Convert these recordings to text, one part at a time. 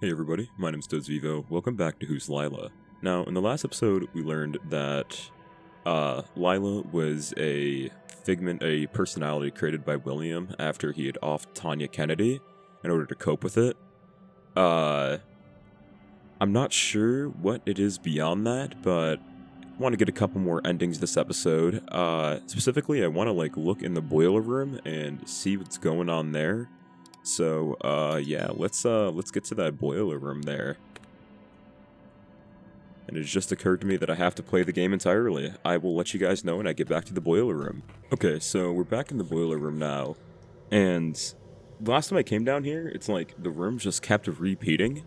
Hey everybody, my name's ToastVEVO. Welcome back to Who's Lila. Now, in the last episode, we learned that Lila was a personality created by William after he had offed Tanya Kennedy in order to cope with it. I'm not sure what it is beyond that, but I want to get a couple more endings this episode. Specifically, I want to look in the boiler room and see what's going on there. So, yeah, let's get to that boiler room there. And it just occurred to me that I have to play the game entirely. I will let you guys know when I get back to the boiler room. Okay, so we're back in the boiler room now. And the last time I came down here, it's like the room just kept repeating.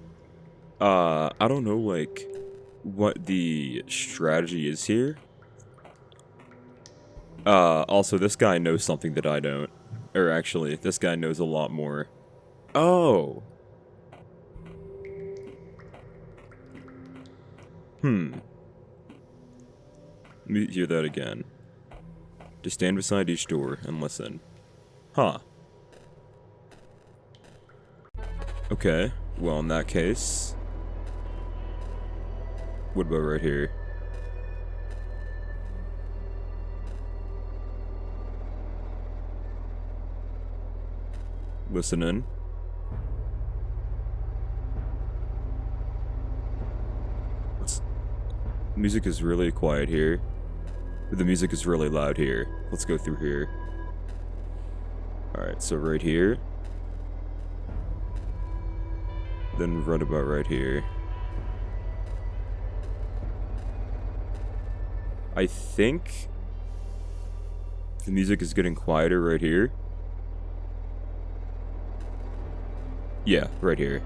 I don't know, what the strategy is here. Also, this guy knows something that I don't. Or actually, this guy knows a lot more. Oh! Let me hear that again. Just stand beside each door and listen. Huh. Okay, well in that case... What about right here? Listen in. Music is really quiet here. The music is really loud here. Let's go through here. Alright, so right here. Then right about right here. I think the music is getting quieter right here. Yeah, right here.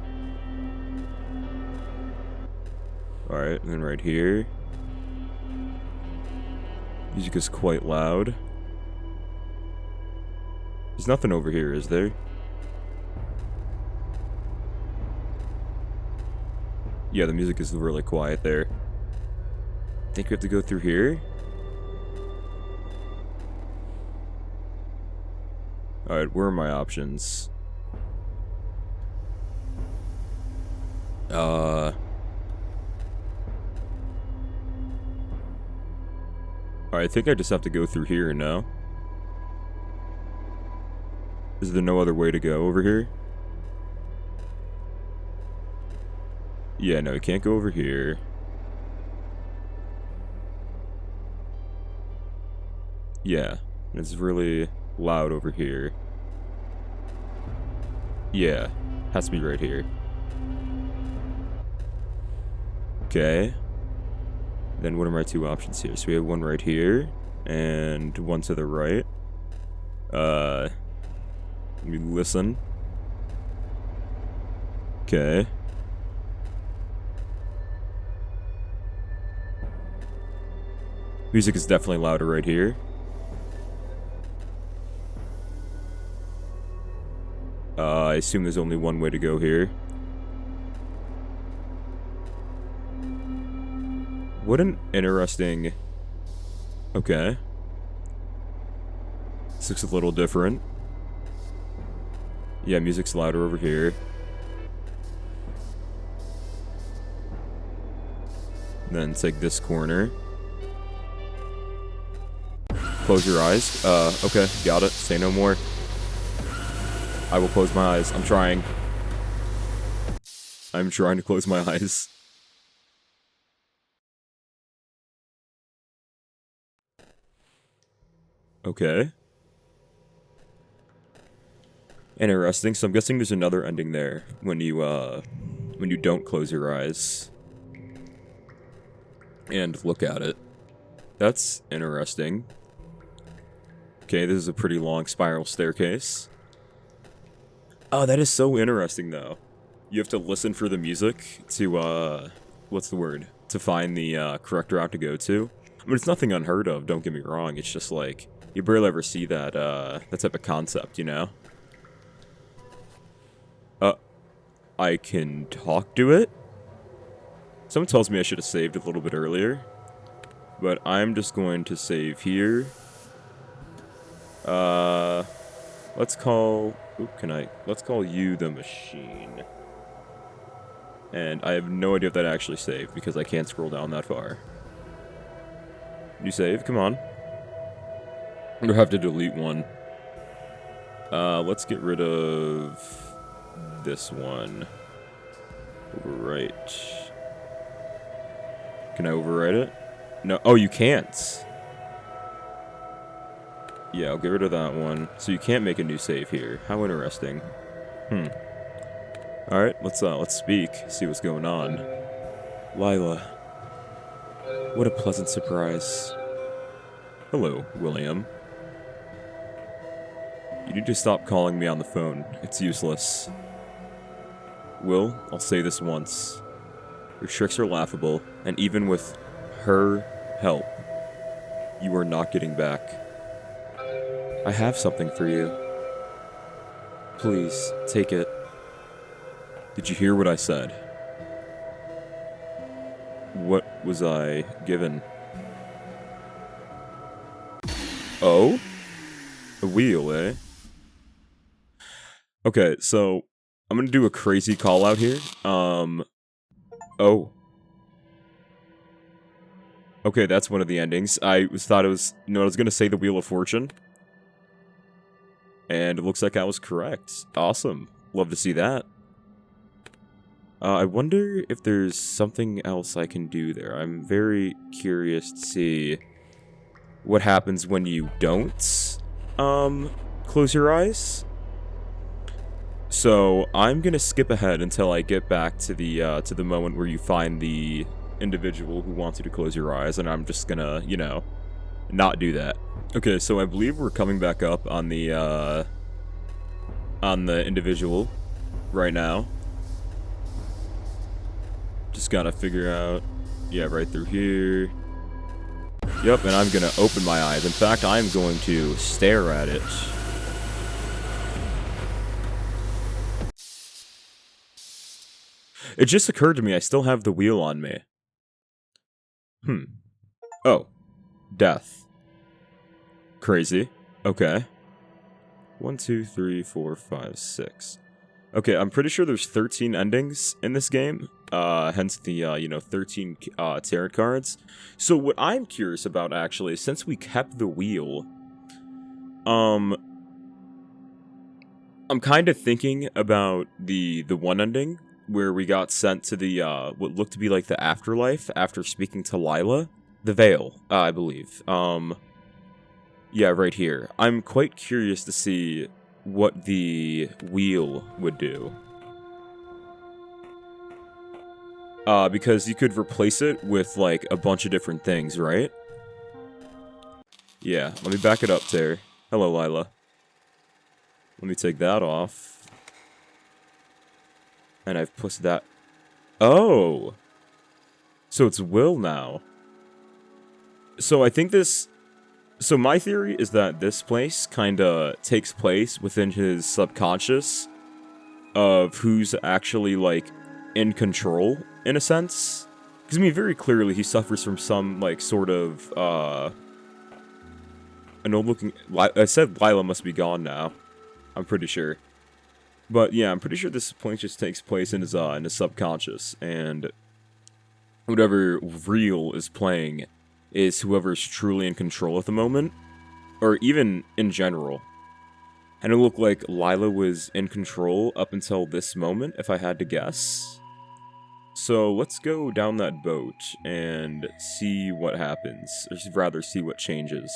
Alright, and then right here. Music is quite loud. There's nothing over here, is there? Yeah, the music is really quiet there. Think we have to go through here? Alright, where are my options? Alright, I think I just have to go through here now. Is there no other way to go over here? Yeah, no, you can't go over here. Yeah, it's really loud over here. Yeah, has to be right here. Okay. Then what are my two options here? So we have one right here, and one to the right. Let me listen. Okay. Music is definitely louder right here. I assume there's only one way to go here. What an interesting... Okay. This looks a little different. Yeah, music's louder over here. Then take this corner. Close your eyes. Okay, got it. Say no more. I will close my eyes. I'm trying. I'm trying to close my eyes. Okay. Interesting. So I'm guessing there's another ending there when you don't close your eyes and look at it. That's interesting. Okay, this is a pretty long spiral staircase. Oh, that is so interesting though. You have to listen for the music to what's the word? To find the correct route to go to. I mean, it's nothing unheard of, don't get me wrong. It's just like you barely ever see that that type of concept, you know? I can talk to it? Someone tells me I should have saved a little bit earlier. But I'm just going to save here. Let's call... Let's call you the machine. And I have no idea if that actually saved, because I can't scroll down that far. You save? Come on. I'm gonna have to delete one. Let's get rid of this one. Overwrite. Can I overwrite it? No. Oh, you can't. Yeah, I'll get rid of that one. So you can't make a new save here. How interesting. Alright, let's speak. See what's going on. Lila. What a pleasant surprise. Hello, William. You need to stop calling me on the phone. It's useless. Will, I'll say this once. Your tricks are laughable, and even with her help, you are not getting back. I have something for you. Please, take it. Did you hear what I said? What was I given? Oh? A wheel, eh? Okay, so I'm gonna do a crazy call out here. Oh. Okay, that's one of the endings. I thought it was, I was gonna say the Wheel of Fortune. And it looks like I was correct. Awesome. Love to see that. I wonder if there's something else I can do there. I'm very curious to see what happens when you don't, close your eyes. So, I'm gonna skip ahead until I get back to the moment where you find the individual who wants you to close your eyes, and I'm just gonna, not do that. Okay, so I believe we're coming back up on the individual right now. Just gotta figure out, yeah, right through here. Yep, and I'm gonna open my eyes. In fact, I'm going to stare at it. It just occurred to me I still have the wheel on me. Oh. Death. Crazy. Okay. 1, 2, 3, 4, 5, 6. Okay, I'm pretty sure there's 13 endings in this game. Hence the, 13 tarot cards. So what I'm curious about, actually, since we kept the wheel, I'm kind of thinking about the one ending where we got sent to the, what looked to be like the afterlife after speaking to Lila. The Veil, I believe. Yeah, right here. I'm quite curious to see what the wheel would do. Because you could replace it with, like, a bunch of different things, right? Yeah, let me back it up there. Hello, Lila. Let me take that off. And I've pushed that... Oh! So it's Will now. So I think this... So my theory is that this place kinda takes place within his subconscious of who's actually, like, in control, in a sense. Because, I mean, very clearly he suffers from some, like, sort of, an old-looking... I said Lila must be gone now. I'm pretty sure. But, yeah, I'm pretty sure this point just takes place in his subconscious, and whatever real is playing is whoever's truly in control at the moment, or even in general. And it looked like Lila was in control up until this moment, if I had to guess. So let's go down that boat and see what happens, or rather see what changes.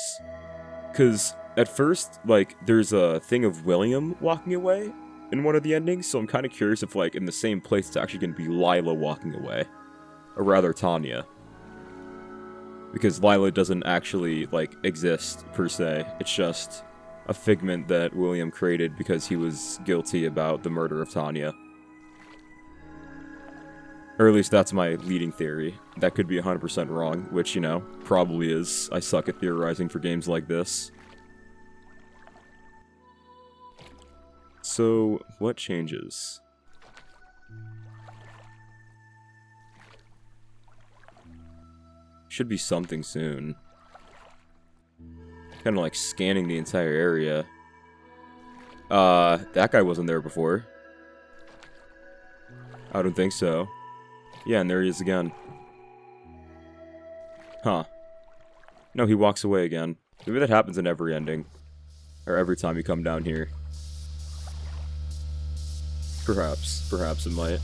Because at first, like, there's a thing of William walking away in one of the endings, so I'm kind of curious if, like, in the same place it's actually going to be Lila walking away. Or rather, Tanya. Because Lila doesn't actually, like, exist, per se. It's just a figment that William created because he was guilty about the murder of Tanya. Or at least that's my leading theory. That could be 100% wrong, which, probably is. I suck at theorizing for games like this. So, what changes? Should be something soon. Kind of like scanning the entire area. That guy wasn't there before. I don't think so. Yeah, and there he is again. Huh. No, he walks away again. Maybe that happens in every ending. Or every time you come down here. Perhaps. Perhaps it might.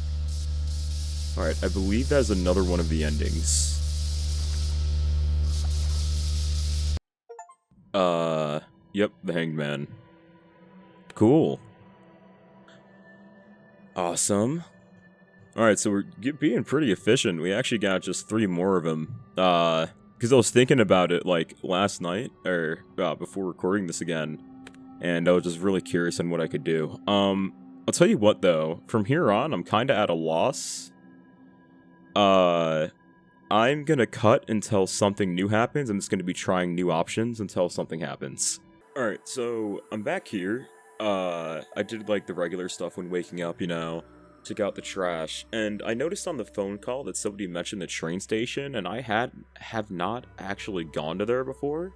Alright, I believe that's another one of the endings. Yep, the Hanged Man. Cool. Awesome. Alright, so we're being pretty efficient. We actually got just 3 more of them. Because I was thinking about it, like, last night, or before recording this again, and I was just really curious on what I could do. I'll tell you what, though. From here on, I'm kind of at a loss. I'm gonna cut until something new happens. I'm just gonna be trying new options until something happens. Alright, so I'm back here. I did like the regular stuff when waking up, you know, took out the trash, and I noticed on the phone call that somebody mentioned the train station, and I have not actually gone to there before.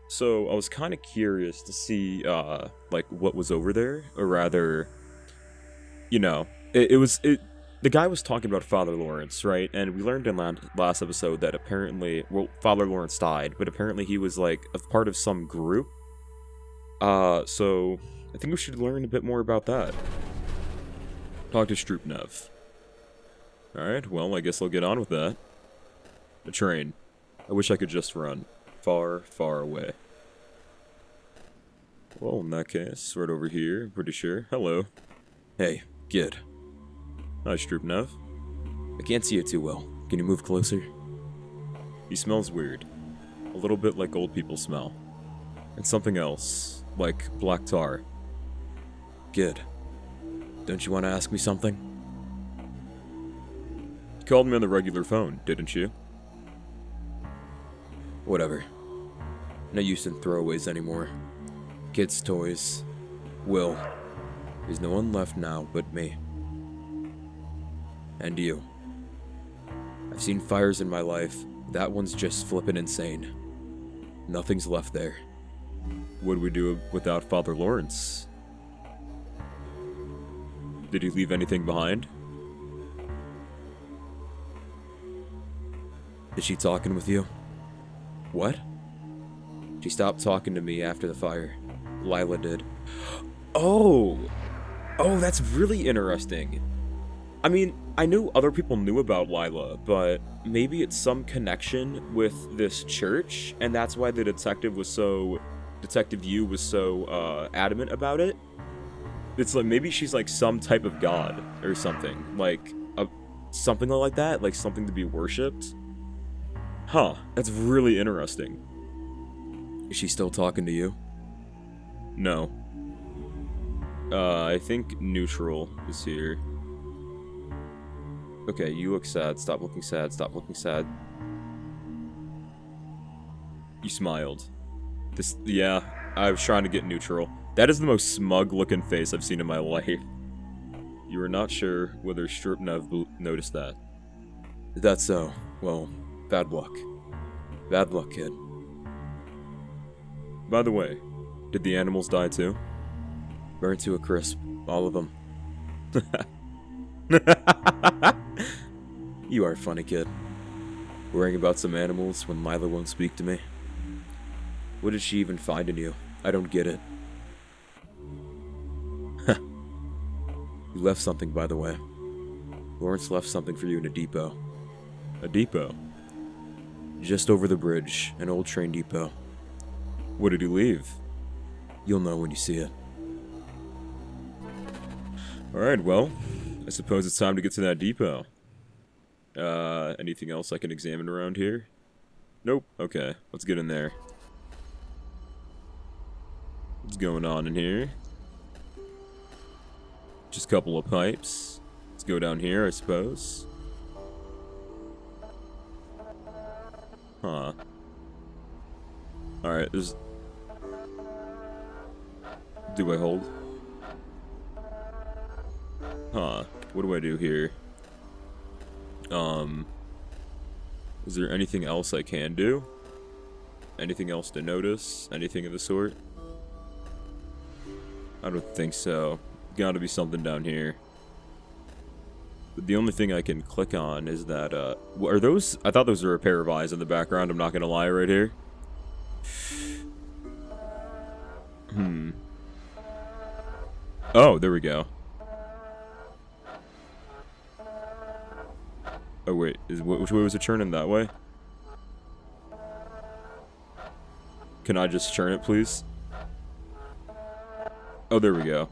So I was kind of curious to see, like, what was over there, or rather, you know, the guy was talking about Father Lawrence, right? And we learned in last episode that apparently, well, Father Lawrence died, but apparently he was, like, a part of some group. So I think we should learn a bit more about that. Talk to ToastVEVO. Alright, well, I guess I'll get on with that. The train. I wish I could just run. Far, far away. Well, in that case, right over here, pretty sure. Hello. Hey, kid. Hi, ToastVEVO. I can't see you too well. Can you move closer? He smells weird. A little bit like old people smell. And something else, like black tar. Kid, don't you want to ask me something? You called me on the regular phone, didn't you? Whatever. No use in throwaways anymore. Kids' toys. Will. There's no one left now but me. And you. I've seen fires in my life. That one's just flippin' insane. Nothing's left there. What do we do without Father Lawrence? Did he leave anything behind? Is she talking with you? What? She stopped talking to me after the fire. Lila did. Oh! Oh, that's really interesting. I mean, I knew other people knew about Lila, but maybe it's some connection with this church, and that's why the Detective Yu was so, adamant about it. It's like, maybe she's like some type of god, or something. Like, something like that, like something to be worshipped. Huh, that's really interesting. Is she still talking to you? No. I think Neutral is here. Okay, you look sad. Stop looking sad. Stop looking sad. You smiled. Yeah, I was trying to get Neutral. That is the most smug-looking face I've seen in my life. You were not sure whether ToastVEVO noticed that. Is that so? Well, bad luck. Bad luck, kid. By the way, did the animals die too? Burned to a crisp. All of them. You are a funny kid. Worrying about some animals when Lila won't speak to me. What did she even find in you? I don't get it. You left something, by the way. Lawrence left something for you in a depot. A depot? Just over the bridge, an old train depot. What did he leave? You'll know when you see it. Alright, well, I suppose it's time to get to that depot. Anything else I can examine around here? Nope. Okay, let's get in there. What's going on in here? Just a couple of pipes. Let's go down here, I suppose. Huh. Alright, there's... Do I hold? Huh. What do I do here? Is there anything else I can do? Anything else to notice? Anything of the sort? I don't think so. Gotta be something down here. The only thing I can click on is that, are those? I thought those were a pair of eyes in the background, I'm not gonna lie right here. Oh, there we go. Oh wait, which way was it turning? That way? Can I just turn it, please? Oh, there we go.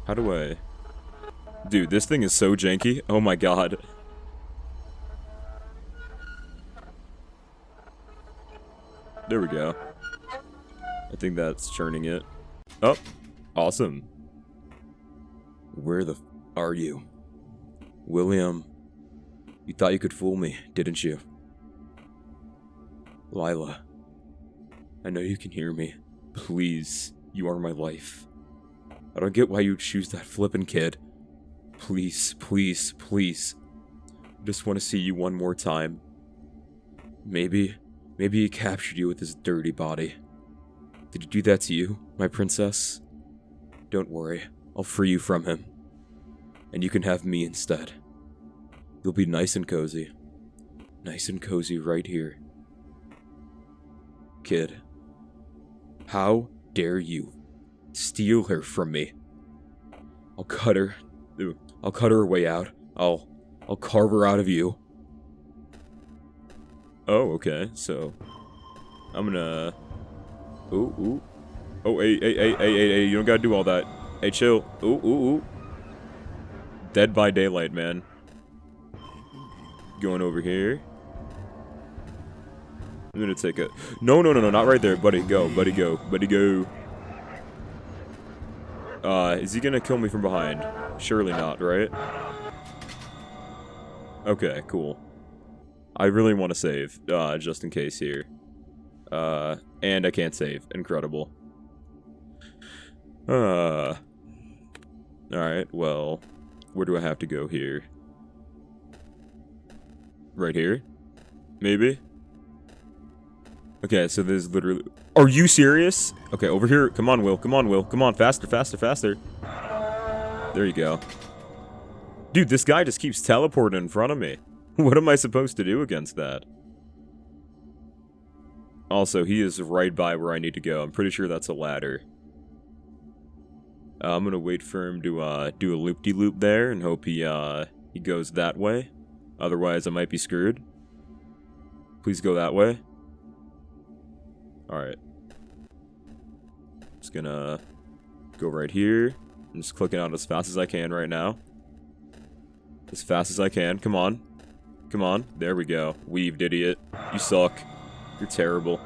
How do I... Dude, this thing is so janky. Oh my god. There we go. I think that's turning it. Oh, awesome. Where the f are you? William, you thought you could fool me, didn't you? Lila, I know you can hear me. Please, you are my life. I don't get why you'd choose that flippin' kid. Please, please, please. I just want to see you one more time. Maybe he captured you with his dirty body. Did he do that to you, my princess? Don't worry, I'll free you from him. And you can have me instead. You'll be nice and cozy. Nice and cozy right here. Kid, how dare you steal her from me? I'll cut her way out. I'll carve her out of you. Oh, okay, so I'm gonna... Ooh. Oh, hey, you don't gotta do all that. Hey, chill. Ooh. Dead by Daylight, man. Going over here. I'm gonna take a... No, not right there. Buddy, go. Buddy, go. Is he gonna kill me from behind? Surely not, right? Okay, cool. I really want to save, just in case here. And I can't save. Incredible. Alright, well... Where do I have to go here? Right here? Maybe? Okay, so there's literally... Are you serious? Okay, over here. Come on, Will. Come on, faster. There you go. Dude, this guy just keeps teleporting in front of me. What am I supposed to do against that? Also, he is right by where I need to go. I'm pretty sure that's a ladder. I'm gonna wait for him to do a loop-de-loop there and hope he goes that way. Otherwise, I might be screwed. Please go that way. Alright. Just gonna go right here. I'm just clicking out as fast as I can right now. As fast as I can. Come on. There we go. Weaved, idiot. You suck. You're terrible.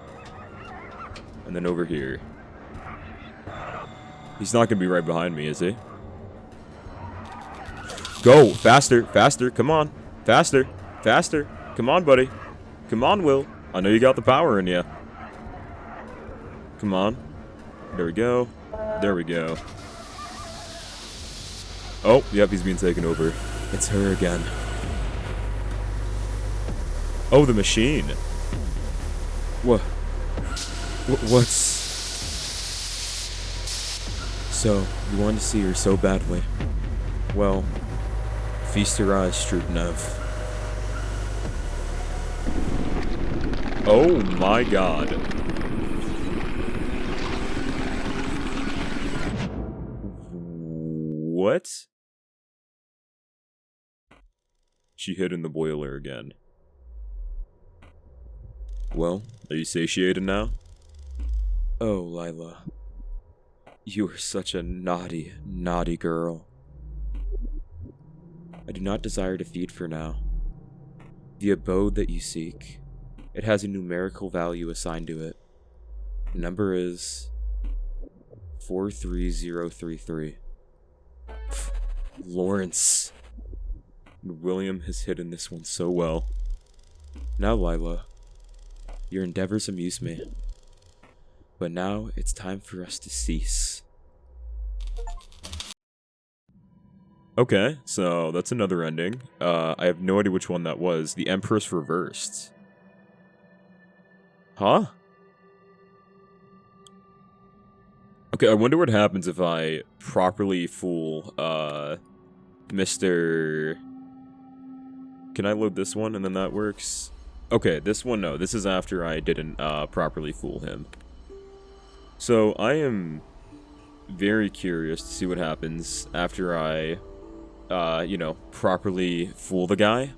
And then over here. He's not gonna be right behind me, is he? Go! Faster! Come on! Faster! Come on, buddy! Come on, Will! I know you got the power in you. Come on. There we go. Oh, yep, he's being taken over. It's her again. Oh, the machine. What's... So, you wanted to see her so badly. Well, feast your eyes, ToastVEVO. Oh my god. What? She hid in the boiler again. Well, are you satiated now? Oh, Lila. You are such a naughty, naughty girl. I do not desire to feed for now. The abode that you seek, it has a numerical value assigned to it. The number is 43033. Lawrence. William has hidden this one so well. Now, Lila, your endeavors amuse me. But now it's time for us to cease. Okay, so that's another ending. I have no idea which one that was. The Empress Reversed. Huh? Okay, I wonder what happens if I properly fool, Mr. Can I load this one and then that works? Okay, this one, no. This is after I didn't, properly fool him. So, I am very curious to see what happens after I, you know, properly fool the guy.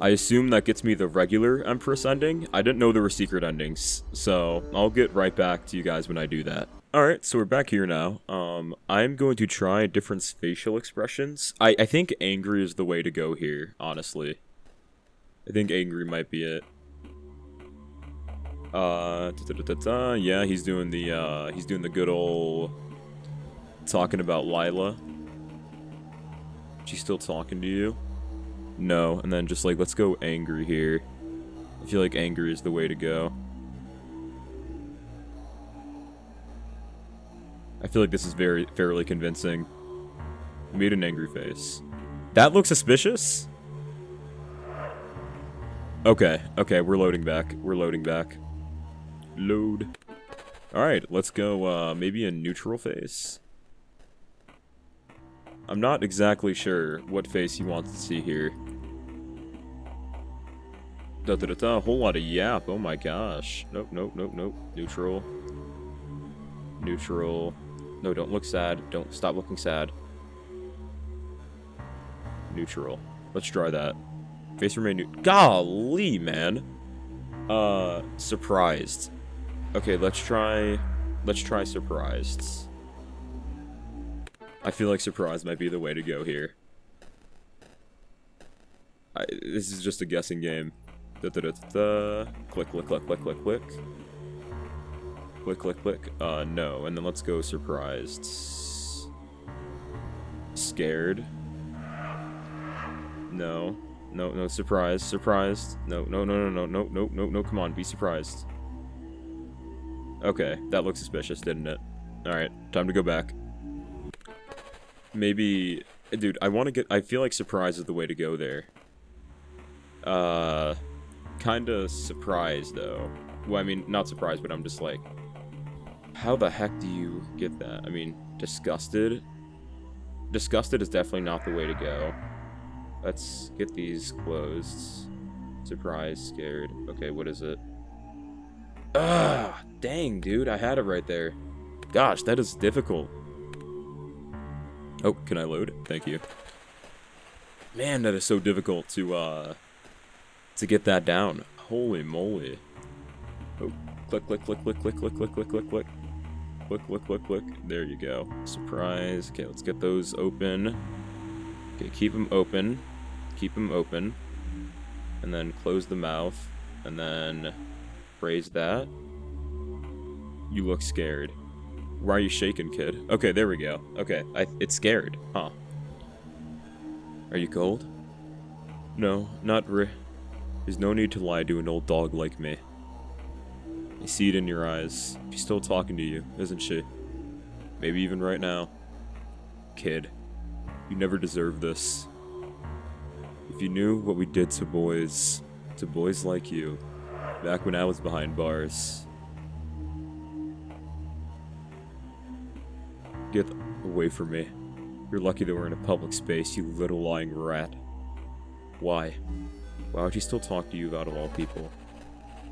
I assume that gets me the regular Empress ending. I didn't know there were secret endings, so I'll get right back to you guys when I do that. Alright, so we're back here now. I'm going to try different facial expressions. I think angry is the way to go here, honestly. I think angry might be it. Yeah, he's doing the good old talking about Lila. She's still talking to you? No, and then just like, let's go angry here. I feel like angry is the way to go. I feel like this is fairly convincing. I made an angry face. That looks suspicious? Okay, we're loading back. Load. Alright, let's go, maybe a neutral face. I'm not exactly sure what face he wants to see here. A whole lot of yap, oh my gosh. Nope. Neutral. No, don't look sad. Don't stop looking sad. Neutral. Let's try that. Face remain neutral. Golly, man. Surprised. Okay, let's try surprised. I feel like surprise might be the way to go here. This is just a guessing game. Click. No. And then let's go surprised. Scared. No, surprised. No, come on, be surprised. Okay, that looks suspicious, didn't it? Alright, time to go back. Maybe... Dude, I feel like surprise is the way to go there. Kinda surprised, though. Well, I mean, not surprised, but I'm just like... How the heck do you get that? I mean, disgusted? Disgusted is definitely not the way to go. Let's get these closed. Surprised, scared. Okay, what is it? Ah, dang, dude, I had it right there. Gosh, that is difficult. Oh, can I load? Thank you. Man, that is so difficult to get that down. Holy moly. Oh, click. There you go. Surprise. Okay, let's get those open. Okay, keep them open. And then close the mouth. And then raise that. You look scared. Why are you shaking, kid? Okay, there we go. Okay, it's scared. Huh. Are you cold? No, not There's no need to lie to an old dog like me. I see it in your eyes. She's still talking to you, isn't she? Maybe even right now. Kid, you never deserved this. If you knew what we did to boys like you, back when I was behind bars. Get away from me. You're lucky that we're in a public space, you little lying rat. Why? Why would she still talk to you out of all people?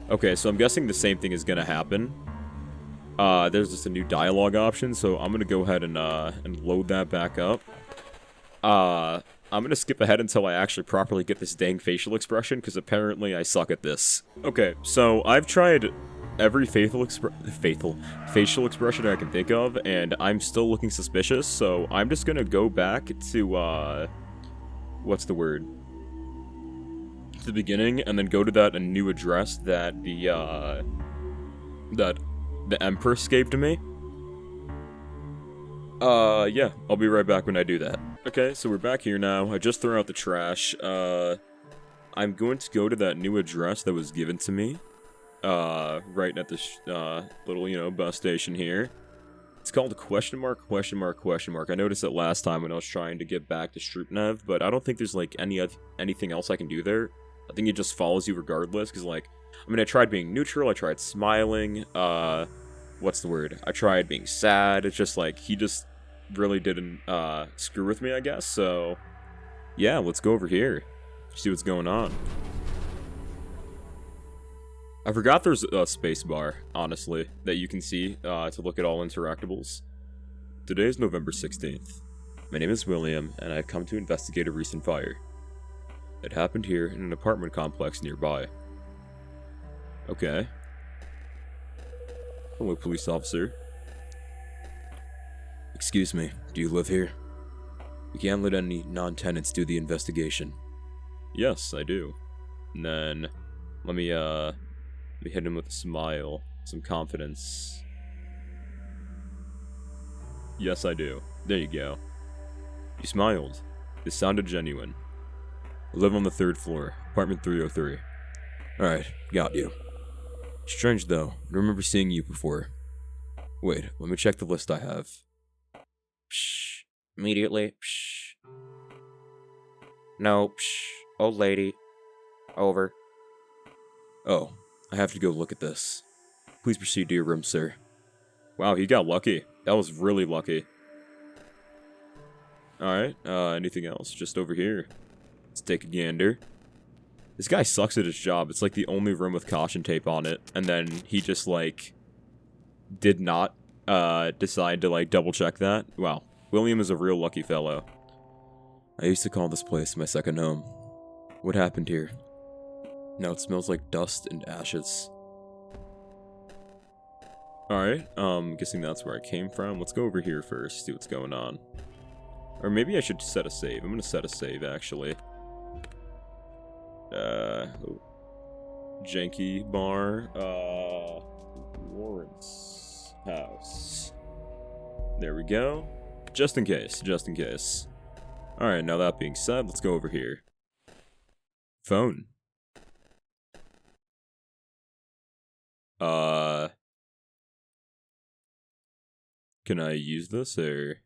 Okay, so I'm guessing the same thing is gonna happen. There's just a new dialogue option, so I'm gonna go ahead and load that back up. I'm gonna skip ahead until I actually properly get this dang facial expression, because apparently I suck at this. Okay, so I've tried every facial expression I can think of, and I'm still looking suspicious, so I'm just gonna go back to, what's the word? To the beginning, and then go to that new address that the Empress gave to me. Yeah, I'll be right back when I do that. Okay, so we're back here now. I just threw out the trash. I'm going to go to that new address that was given to me. Right at the little, bus station here. It's called question mark. I noticed it last time when I was trying to get back to ToastVEVO, but I don't think there's, like, anything else I can do there. I think it just follows you regardless, because, like, I mean, I tried being neutral, I tried smiling, what's the word? I tried being sad. It's just like, he just really didn't screw with me, I guess. So, yeah, let's go over here. See what's going on. I forgot there's a space bar, honestly, that you can see to look at all interactables. Today is November 16th. My name is William, and I've come to investigate a recent fire. It happened here in an apartment complex nearby. Okay. Hello, police officer. Excuse me, do you live here? We can't let any non-tenants do the investigation. Yes, I do. And then, let me hit him with a smile, some confidence. Yes, I do. There you go. You smiled. This sounded genuine. I live on the 3rd floor, apartment 303. Alright, got you. Strange though, I remember seeing you before. Wait, let me check the list I have. Psh. Immediately. Psh. No, psh. Old lady. Over. Oh, I have to go look at this. Please proceed to your room, sir. Wow, he got lucky. That was really lucky. Alright, anything else? Just over here. Let's take a gander. This guy sucks at his job. It's like the only room with caution tape on it. And then he just, like, did not, decide to, like, double check that. Wow. William is a real lucky fellow. I used to call this place my second home. What happened here? Now it smells like dust and ashes. Alright, guessing that's where I came from. Let's go over here first, see what's going on. Or maybe I should set a save. I'm gonna set a save, actually. Janky bar. Lawrence house. There we go. Just in case, just in case. Alright, now that being said, let's go over here. Phone. Can I use this, or...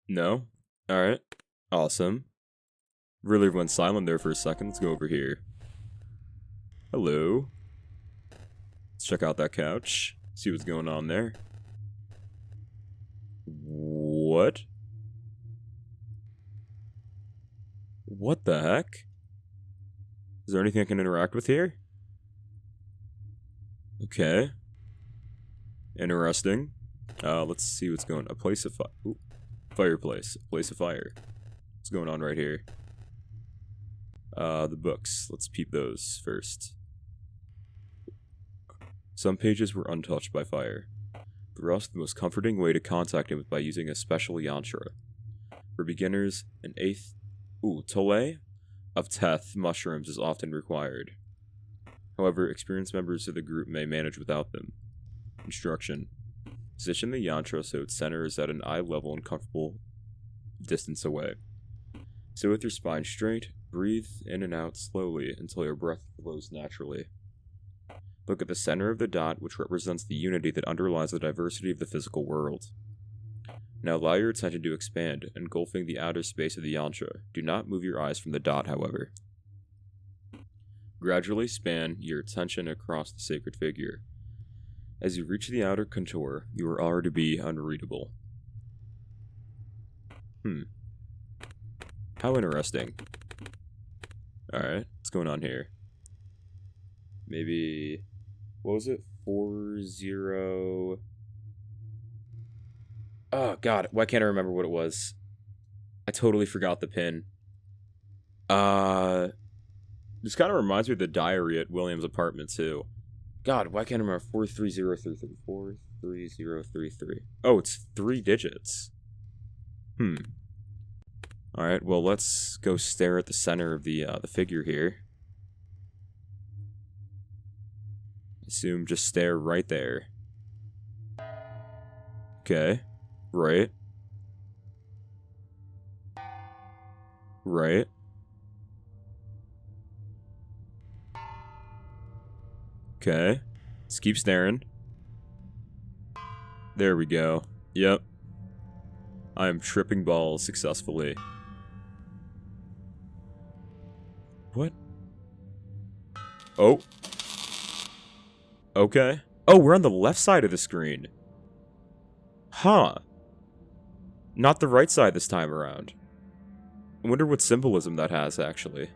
No? Alright. Awesome. Really went silent there for a second. Let's go over here. Hello. Let's check out that couch. See what's going on there. What? What the heck? Is there anything I can interact with here? Okay. Interesting. Let's see what's going on. A place of fire. Fireplace. A place of fire. What's going on right here? The books. Let's peep those first. Some pages were untouched by fire. For us, the most comforting way to contact him was by using a special yantra. For beginners, an tole of teth mushrooms is often required. However, experienced members of the group may manage without them. Instruction. Position the yantra so its center is at an eye level and comfortable distance away. Sit with your spine straight, breathe in and out slowly until your breath flows naturally. Look at the center of the dot, which represents the unity that underlies the diversity of the physical world. Now allow your attention to expand, engulfing the outer space of the yantra. Do not move your eyes from the dot, however. Gradually span your attention across the sacred figure. As you reach the outer contour, you are already to be unreadable. How interesting. Alright, what's going on here? Maybe... What was it? 40... Oh, God. Why can't I remember what it was? I totally forgot the pin. This kind of reminds me of the diary at William's apartment, too. God, why can't I remember? 430333. 43033. Oh, it's 3 digits. Alright, well, let's go stare at the center of the figure here. Assume just stare right there. Okay. Right. Right. Okay. Let's keep staring. There we go. Yep. I am tripping balls successfully. What? Oh. Okay. Oh, we're on the left side of the screen. Huh. Not the right side this time around. I wonder what symbolism that has, actually.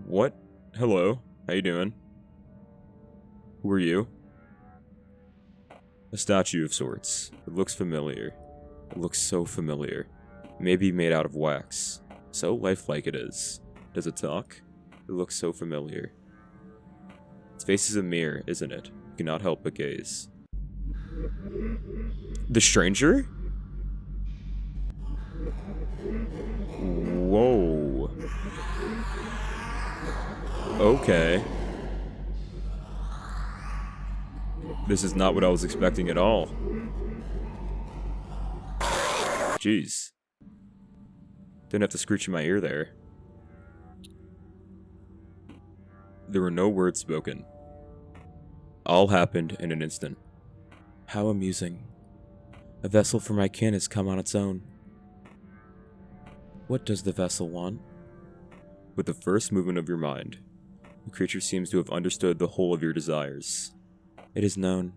What? Hello. How you doing? Who are you? A statue of sorts. It looks familiar. It looks so familiar. Maybe made out of wax. So lifelike it is. Does it talk? It looks so familiar. Its face is a mirror, isn't it? You cannot help but gaze. The stranger? Whoa. Okay. This is not what I was expecting at all. Jeez. Didn't have to screech in my ear there. There were no words spoken. All happened in an instant. How amusing. A vessel for my kin has come on its own. What does the vessel want? With the first movement of your mind, the creature seems to have understood the whole of your desires. It is known.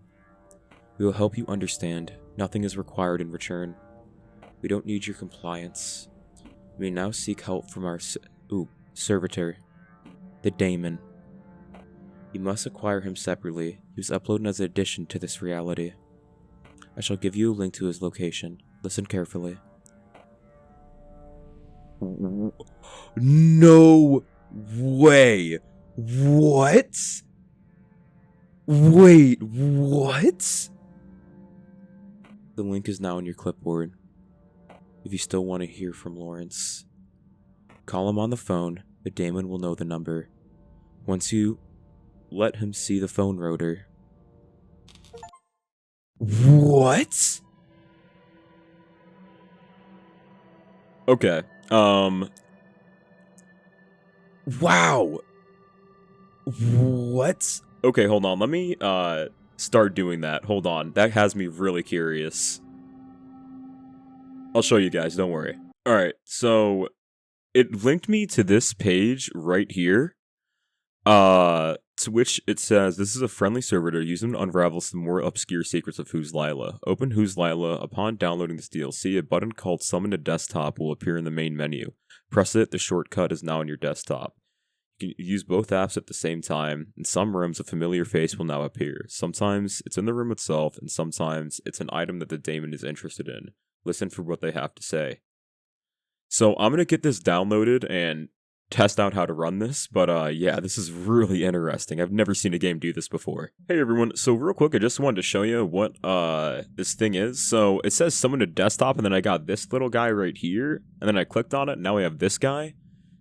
We will help you understand. Nothing is required in return. We don't need your compliance. We may now seek help from our servitor, the daemon. You must acquire him separately. He was uploaded as an addition to this reality. I shall give you a link to his location. Listen carefully. No way! What? Wait, what? The link is now in your clipboard. If you still want to hear from Lawrence, call him on the phone. The daemon will know the number. Once you let him see the phone rotor. What? Okay. Wow. What? Okay, hold on. Let me start doing that. Hold on. That has me really curious. I'll show you guys, don't worry. Alright, so it linked me to this page right here. To which it says, this is a friendly servitor. Use them to unravel some more obscure secrets of Who's Lila. Open Who's Lila. Upon downloading this DLC, a button called Summon to Desktop will appear in the main menu. Press it, the shortcut is now on your desktop. You can use both apps at the same time. In some rooms, a familiar face will now appear. Sometimes it's in the room itself, and sometimes it's an item that the daemon is interested in. Listen for what they have to say. So I'm going to get this downloaded and test out how to run this, but yeah, this is really interesting. I've never seen a game do this before. Hey everyone, so real quick, I just wanted to show you what this thing is. So it says summon to desktop, and then I got this little guy right here, and then I clicked on it, and now we have this guy.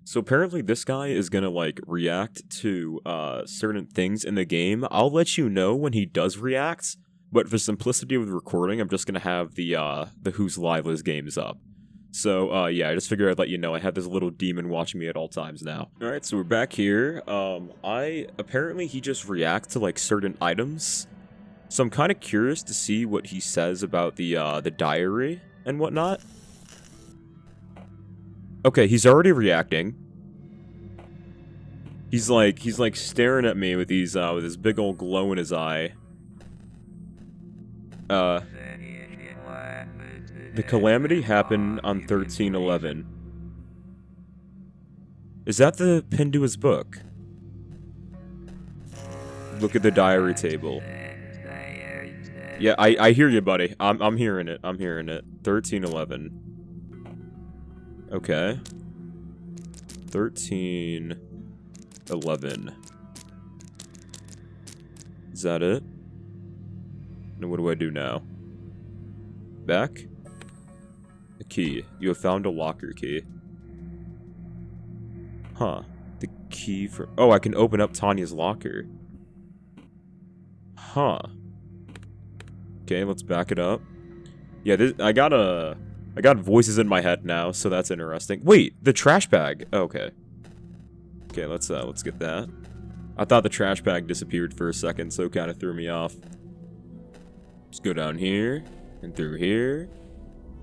So apparently this guy is gonna like react to certain things in the game. I'll let you know when he does react, but for simplicity with recording, I'm just gonna have the Who's Lila's games up. So, yeah, I just figured I'd let you know I have this little demon watching me at all times now. Alright, so we're back here. Apparently he just reacts to, like, certain items. So I'm kind of curious to see what he says about the diary and whatnot. Okay, he's already reacting. He's like staring at me with these, with this big old glow in his eye. The calamity happened on 13/11. Is that the pin to his book? Look at the diary table. Yeah, I hear you, buddy. I'm hearing it. I'm hearing it. 13/11. Okay. 13/11. Is that it? Now what do I do now? Back? A key. You have found a locker key. Huh. The key for... Oh, I can open up Tanya's locker. Huh. Okay, let's back it up. Yeah, I got voices in my head now, so that's interesting. Wait, the trash bag. Oh, okay. Okay, let's get that. I thought the trash bag disappeared for a second, so it kind of threw me off. Let's go down here and through here.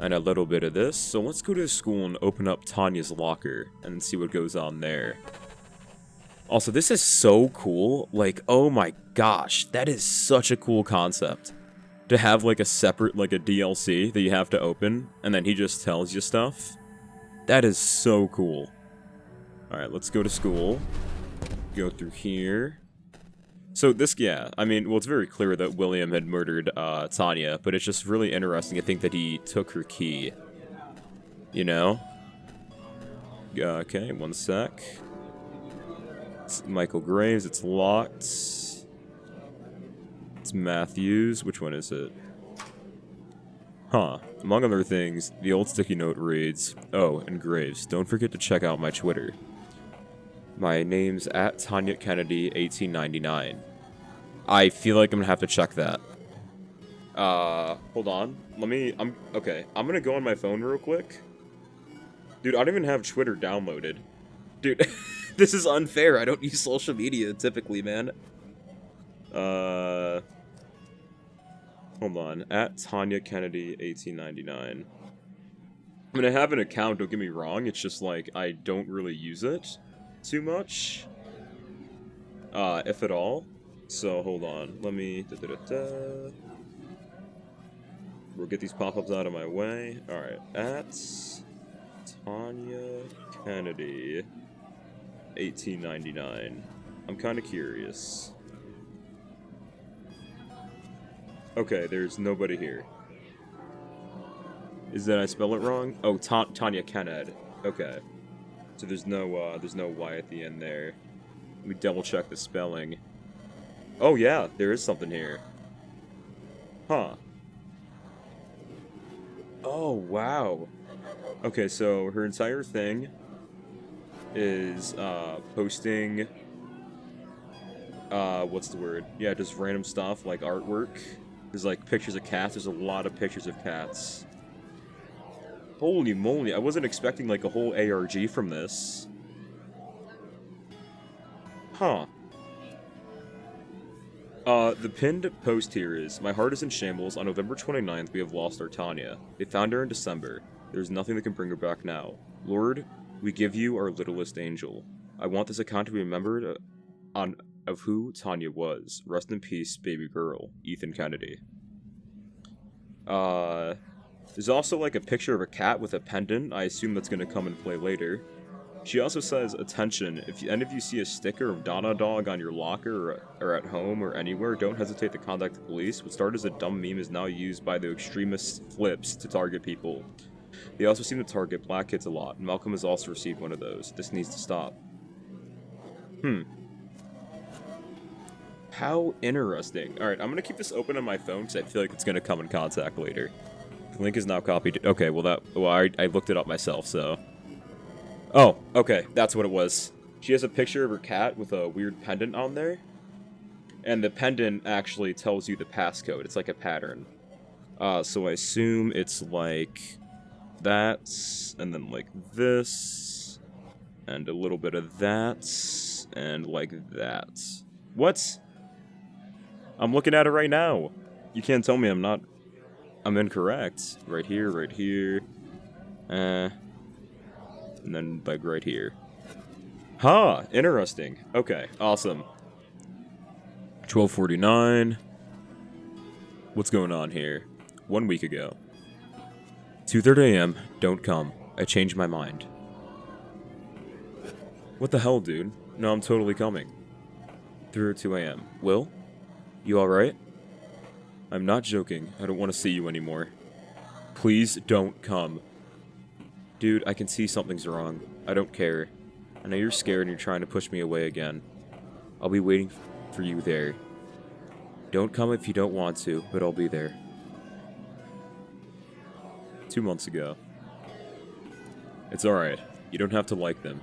And a little bit of this. So let's go to the school and open up Tanya's locker and see what goes on there. Also, this is so cool. Like, oh my gosh, that is such a cool concept. To have, like, a separate, like, a DLC that you have to open, and then he just tells you stuff. That is so cool. Alright, let's go to school. Go through here. So this, yeah, I mean, well, it's very clear that William had murdered Tanya, but it's just really interesting to think that he took her key. You know? Okay, one sec. It's Michael Graves, it's locked. It's Matthews, which one is it? Huh. Among other things, the old sticky note reads, "Oh, and Graves, don't forget to check out my Twitter. My name's at Tanya Kennedy 1899. I feel like I'm gonna have to check that. Hold on. Okay. I'm gonna go on my phone real quick. Dude, I don't even have Twitter downloaded. Dude, this is unfair. I don't use social media typically, man. Hold on. At Tanya Kennedy 1899. I mean, I have an account, don't get me wrong. It's just like, I don't really use it too much. If at all. So, hold on. Let me... We'll get these pop-ups out of my way. Alright. At Tanya Kennedy 1899. I'm kind of curious. Okay, there's nobody here. Is that I spell it wrong? Oh, Tanya Kennedy. Okay. So there's no Y at the end there. Let me double check the spelling. Oh yeah, there is something here. Huh. Oh, wow. Okay, so her entire thing is, posting, what's the word? Yeah, just random stuff, like artwork. There's, like, pictures of cats. There's a lot of pictures of cats. Holy moly, I wasn't expecting, like, a whole ARG from this. Huh. The pinned post here is, "My heart is in shambles. On November 29th, we have lost our Tanya. They found her in December. There's nothing that can bring her back now. Lord, we give you our littlest angel. I want this account to be remembered of who Tanya was. Rest in peace, baby girl. Ethan Kennedy." There's also, like, a picture of a cat with a pendant. I assume that's gonna come and play later. She also says, "Attention, if any of you see a sticker of Donna Dog on your locker or at home or anywhere, don't hesitate to contact the police. What started as a dumb meme is now used by the extremist flips to target people. They also seem to target black kids a lot. Malcolm has also received one of those. This needs to stop." How interesting. Alright, I'm gonna keep this open on my phone because I feel like it's gonna come in contact later. The link is now copied. Okay, well I looked it up myself, so... Oh, okay, that's what it was. She has a picture of her cat with a weird pendant on there. And the pendant actually tells you the passcode. It's like a pattern. So I assume it's like that, and then like this, and a little bit of that, and like that. What? I'm looking at it right now. You can't tell me I'm incorrect. Right here. And then, like, right here. Huh, interesting. Okay, awesome. 12:49. What's going on here? 1 week ago. 2:30 a.m., don't come. I changed my mind. What the hell, dude? No, I'm totally coming. 3:02 a.m. Will? You alright? I'm not joking. I don't want to see you anymore. Please don't come. Dude, I can see something's wrong. I don't care. I know you're scared and you're trying to push me away again. I'll be waiting for you there. Don't come if you don't want to, but I'll be there. 2 months ago. It's alright. You don't have to like them.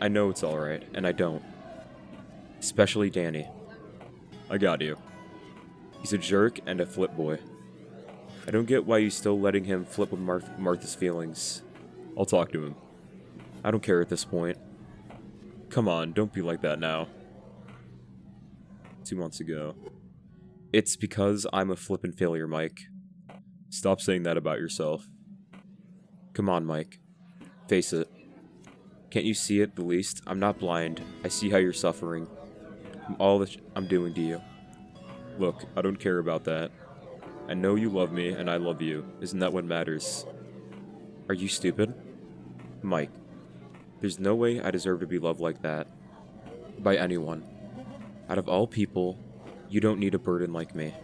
I know it's alright, and I don't. Especially Danny. I got you. He's a jerk and a flip boy. I don't get why you're still letting him flip with Martha's feelings. I'll talk to him. I don't care at this point. Come on, don't be like that now. 2 months ago. It's because I'm a flippin' failure, Mike. Stop saying that about yourself. Come on, Mike. Face it. Can't you see it, the least? I'm not blind. I see how you're suffering. From all that I'm doing to you. Look, I don't care about that. I know you love me, and I love you. Isn't that what matters? Are you stupid? Mike, there's no way I deserve to be loved like that. By anyone. Out of all people, you don't need a burden like me.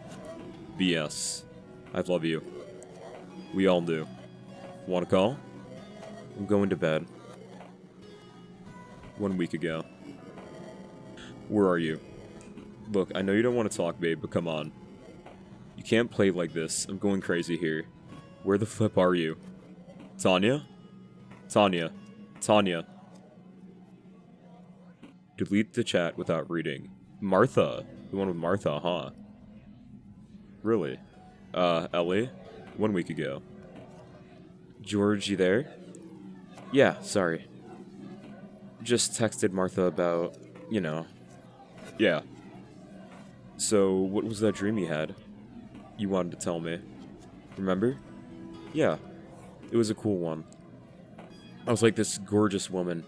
BS. I love you. We all do. Want to call? I'm going to bed. 1 week ago. Where are you? Look, I know you don't want to talk, babe, but come on. You can't play like this. I'm going crazy here. Where the flip are you? Tanya? Tanya. Tanya. Delete the chat without reading. Martha. The one with Martha, huh? Really? Ellie? 1 week ago. George, you there? Yeah, sorry. Just texted Martha about, you know. Yeah. So, what was that dream you had? You wanted to tell me. Remember? Yeah. It was a cool one. I was like this gorgeous woman.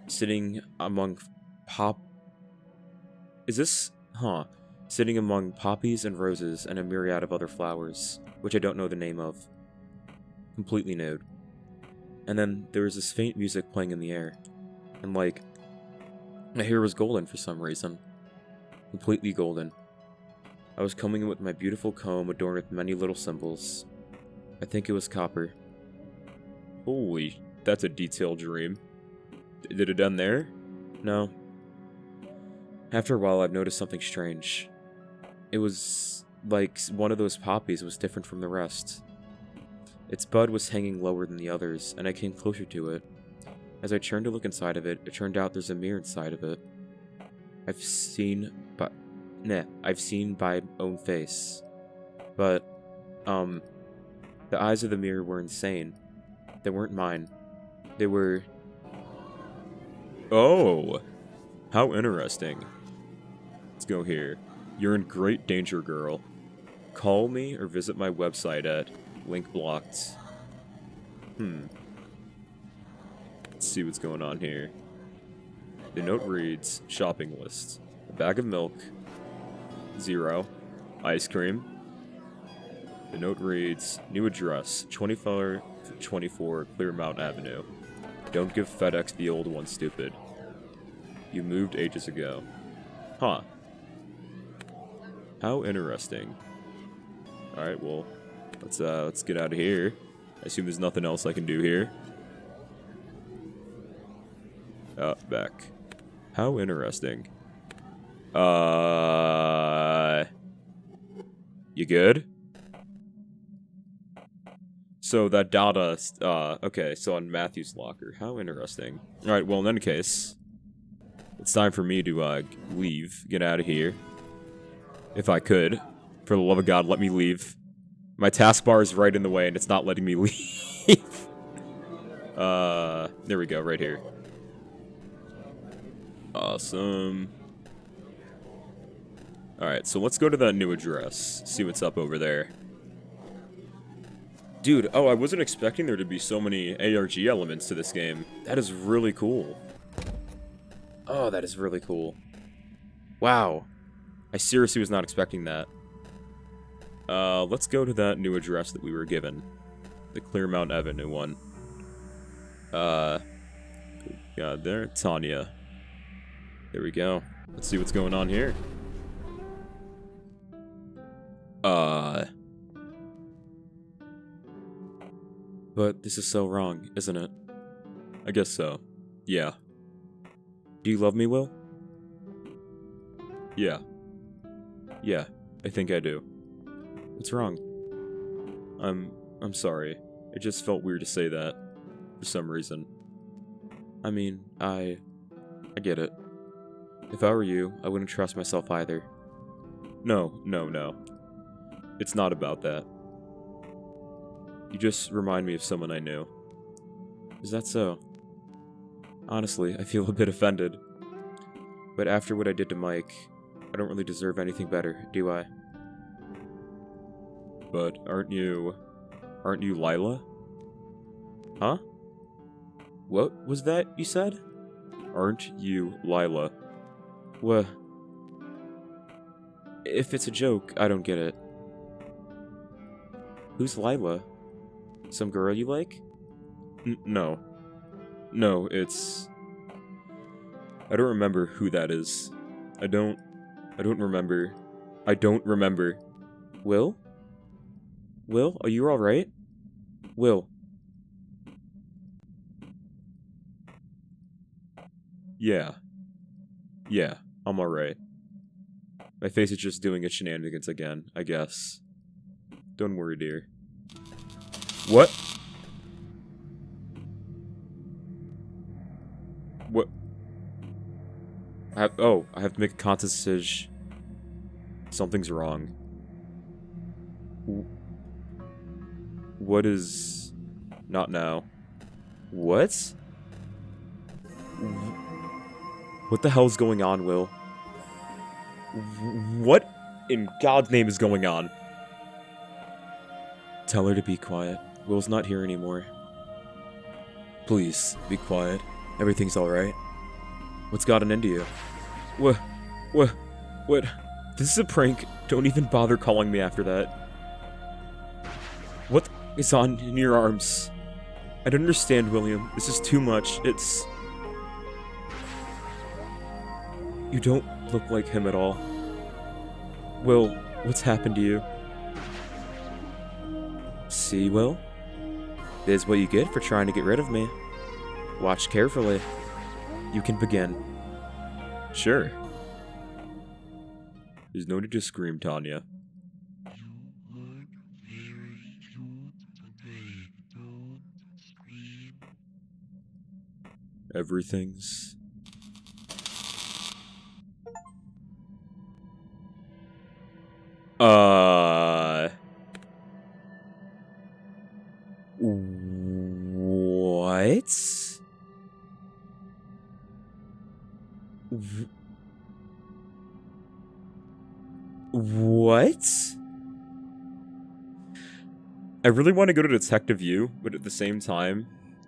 Sitting among Sitting among poppies and roses and a myriad of other flowers, which I don't know the name of. Completely nude. And then there was this faint music playing in the air. And like, my hair was golden for some reason. Completely golden. I was combing it with my beautiful comb adorned with many little symbols. I think it was copper. Holy, that's a detailed dream. Did it end there? No. After a while, I've noticed something strange. It was like one of those poppies was different from the rest. Its bud was hanging lower than the others, and I came closer to it. As I turned to look inside of it, it turned out there's a mirror inside of it. I've seen by my own face. But, the eyes of the mirror were insane. They weren't mine. They were... Oh! How interesting. Let's go here. You're in great danger, girl. Call me or visit my website at link blocked. Let's see what's going on here. The note reads, shopping list. A bag of milk. 0. Ice cream. The note reads, new address, 2424 Clearmount Avenue. Don't give FedEx the old one, stupid. You moved ages ago. Huh. How interesting. Alright, well, let's get out of here. I assume there's nothing else I can do here. Back. How interesting. You good? So that data, okay, so on Matthew's locker. How interesting. Alright, well, in any case, it's time for me to, leave. Get out of here. If I could. For the love of God, let me leave. My taskbar is right in the way, and it's not letting me leave. There we go, right here. Awesome. Alright, so let's go to that new address. See what's up over there. Dude, oh, I wasn't expecting there to be so many ARG elements to this game. That is really cool. Oh, that is really cool. Wow. I seriously was not expecting that. Let's go to that new address that we were given. The Clearmount Avenue one. God, there, Tanya. There we go. Let's see what's going on here. But this is so wrong, isn't it? I guess so. Yeah. Do you love me, Will? Yeah. Yeah, I think I do. What's wrong? I'm sorry. It just felt weird to say that. For some reason. I mean, I get it. If I were you, I wouldn't trust myself either. No. It's not about that. You just remind me of someone I knew. Is that so? Honestly, I feel a bit offended. But after what I did to Mike, I don't really deserve anything better, do I? But aren't you Lila? Huh? What was that you said? Aren't you Lila? What? If it's a joke, I don't get it. Who's Lila? Some girl you like? No. No, it's... I don't remember who that is. I don't remember. I don't remember. Will? Will, are you alright? Will. Yeah. Yeah, I'm alright. My face is just doing its shenanigans again, I guess. Don't worry, dear. What? What? I have to make a conscious decision. Something's wrong. What is... Not now. What? What the hell's going on, Will? What in God's name is going on? Tell her to be quiet. Will's not here anymore. Please, be quiet. Everything's alright. What's gotten into you? What? This is a prank. Don't even bother calling me after that. What is on in your arms? I don't understand, William. This is too much. It's... You don't look like him at all. Will, what's happened to you? See, Will? This is what you get for trying to get rid of me. Watch carefully. You can begin. Sure. There's no need to scream, Tanya. Everything's... What? What? I really want to go to Detective U, but at the same time,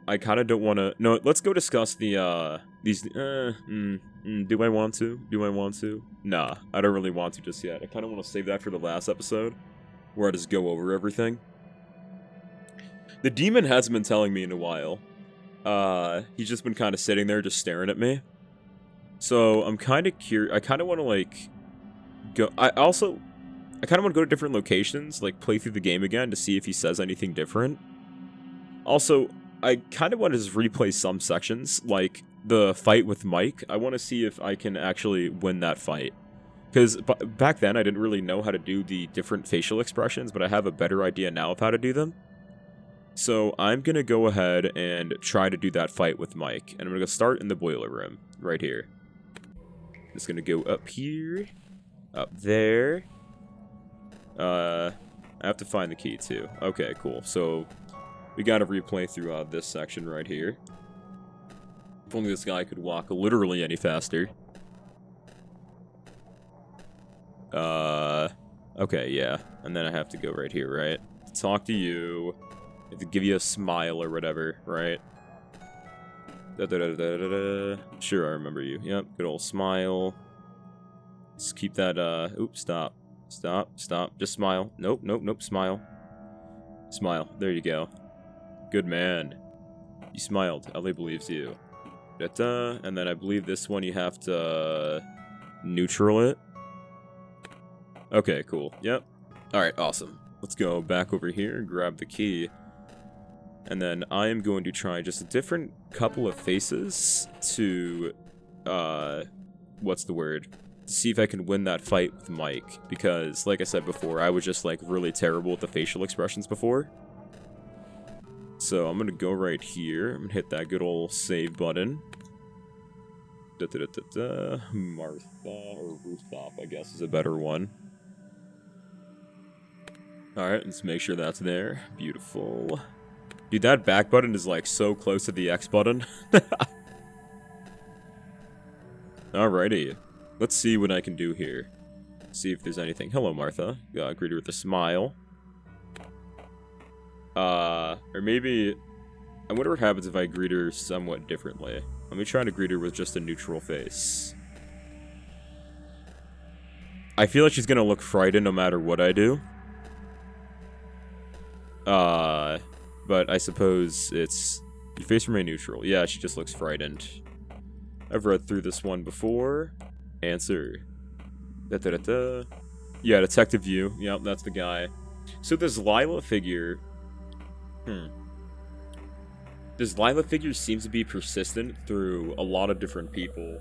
I kind of don't want to... No, let's go discuss the, these... do I want to? Do I want to? Nah, I don't really want to just yet. I kind of want to save that for the last episode, where I just go over everything. The demon hasn't been telling me in a while. He's just been kind of sitting there just staring at me. So, I'm kind of curious... I kind of want to, like... go... I kind of want to go to different locations, like, play through the game again to see if he says anything different. Also, I kind of want to just replay some sections, like the fight with Mike. I want to see if I can actually win that fight. Because back then, I didn't really know how to do the different facial expressions, but I have a better idea now of how to do them. So I'm going to go ahead and try to do that fight with Mike. And I'm going to start in the boiler room, right here. Just going to go up here, up there. I have to find the key, too. Okay, cool. So... we gotta replay through this section right here. If only this guy could walk literally any faster. Okay, yeah. And then I have to go right here, right? Talk to you. I have to give you a smile or whatever, right? Sure, I remember you. Yep, good old smile. Let's keep that, oops, stop. Stop. Just smile. Nope, smile. Smile. There you go. Good man. You smiled. LA believes you. And then I believe this one you have to neutral it. Okay, cool. Yep. Alright, awesome. Let's go back over here and grab the key. And then I am going to try just a different couple of faces to, what's the word? To see if I can win that fight with Mike. Because, like I said before, I was just, like, really terrible with the facial expressions before. So I'm going to go right here. I'm going to hit that good old save button. Martha, or Rooftop, I guess, is a better one. Alright, let's make sure that's there. Beautiful. Dude, that back button is, like, so close to the X button. Alrighty. Let's see what I can do here. See if there's anything. Hello, Martha. Greet her with a smile. Or maybe... I wonder what happens if I greet her somewhat differently. Let me try to greet her with just a neutral face. I feel like she's gonna look frightened no matter what I do. But I suppose it's... Your face remain neutral. Yeah, she just looks frightened. I've read through this one before. Answer. Da-da-da-da. Yeah, Detective View. Yep, that's the guy. So this Lila figure... This Lila figure seems to be persistent through a lot of different people.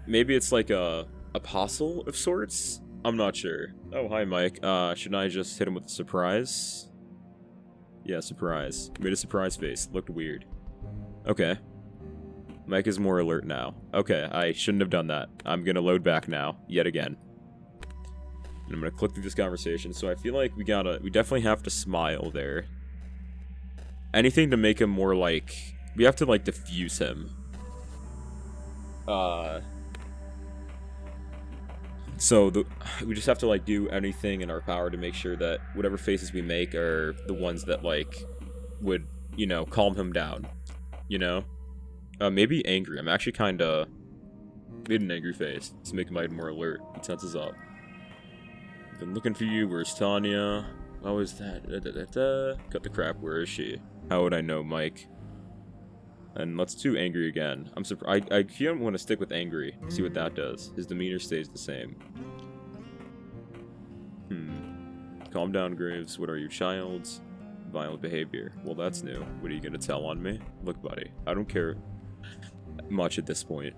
Maybe it's like a apostle of sorts? I'm not sure. Oh, hi, Mike. Should I just hit him with a surprise? Yeah, surprise. Made a surprise face. Looked weird. Okay. Mike is more alert now. Okay, I shouldn't have done that. I'm gonna load back now, yet again. And I'm gonna click through this conversation, so I feel like we definitely have to smile there. Anything to make him more like... We have to, like, diffuse him. So, we just have to, like, do anything in our power to make sure that whatever faces we make are the ones that, like, would, you know, calm him down. You know? Maybe angry. I'm actually kinda... Made an angry face to make Mike more alert. He tenses up. Been looking for you. Where's Tanya? How is that? Cut the crap. Where is she? How would I know, Mike? And let's do angry again. I'm surprised. I feel I want to stick with angry. See what that does. His demeanor stays the same. Calm down, Graves. What are you, child? Violent behavior. Well, that's new. What are you gonna tell on me? Look, buddy. I don't care much at this point.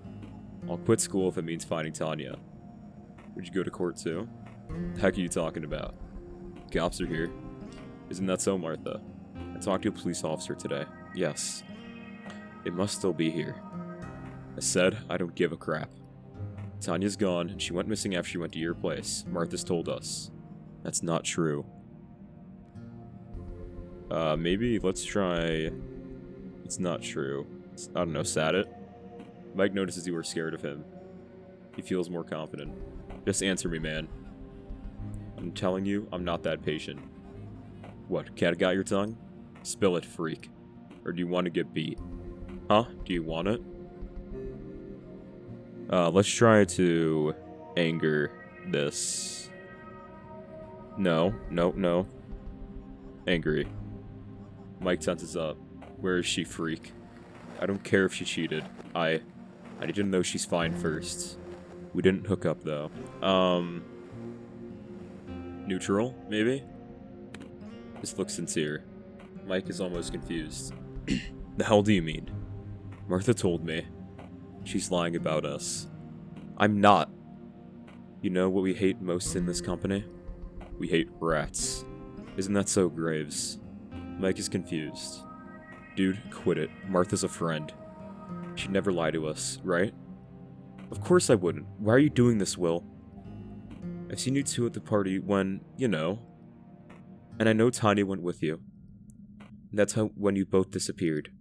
I'll quit school if it means finding Tanya. Would you go to court too? The heck are you talking about? Cops are here. Isn't that so, Martha? I talked to a police officer today. Yes. It must still be here. I said, I don't give a crap. Tanya's gone, and she went missing after she went to your place. Martha's told us. That's not true. Maybe let's try... It's not true. I don't know, sat it? Mike notices you were scared of him. He feels more confident. Just answer me, man. I'm telling you, I'm not that patient. What, cat got your tongue? Spill it, freak. Or do you want to get beat? Huh? Do you want it? Let's try to anger this. No. Angry. Mike tenses up. Where is she, freak? I don't care if she cheated. I need to know she's fine first. We didn't hook up, though. Neutral, maybe? This looks sincere. Mike is almost confused. The hell do you mean? Martha told me. She's lying about us. I'm not. You know what we hate most in this company? We hate rats. Isn't that so, Graves? Mike is confused. Dude, quit it. Martha's a friend. She'd never lie to us, right? Of course I wouldn't. Why are you doing this, Will? I've seen you two at the party when, you know. And I know Tanya went with you. And that's when you both disappeared.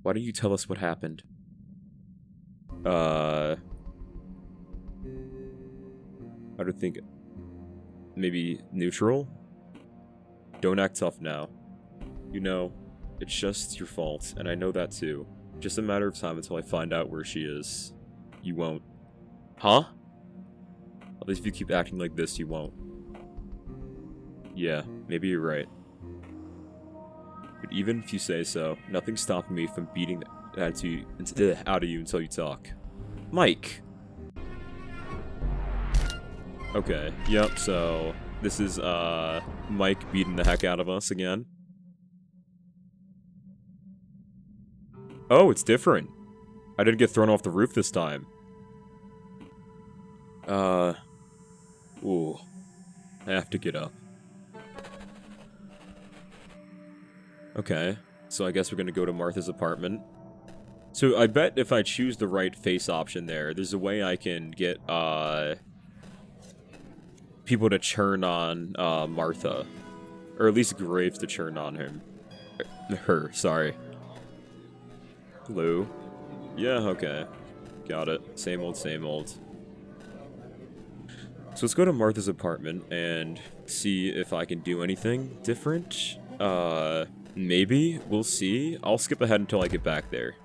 Why don't you tell us what happened? I don't think... Maybe neutral? Don't act tough now. You know, it's just your fault, and I know that too. Just a matter of time until I find out where she is. You won't. Huh? At least if you keep acting like this, you won't. Yeah, maybe you're right. But even if you say so, nothing's stopping me from beating the attitude out of you until you talk. Mike! Okay, yep, so this is, Mike beating the heck out of us again. Oh, it's different. I didn't get thrown off the roof this time. Ooh. I have to get up. Okay, so I guess we're gonna go to Martha's apartment. So I bet if I choose the right face option there's a way I can get, people to churn on, Martha. Or at least Graves to churn on him. Her, sorry. Hello? Yeah, okay. Got it. Same old, same old. So let's go to Martha's apartment and see if I can do anything different. Maybe. We'll see. I'll skip ahead until I get back there.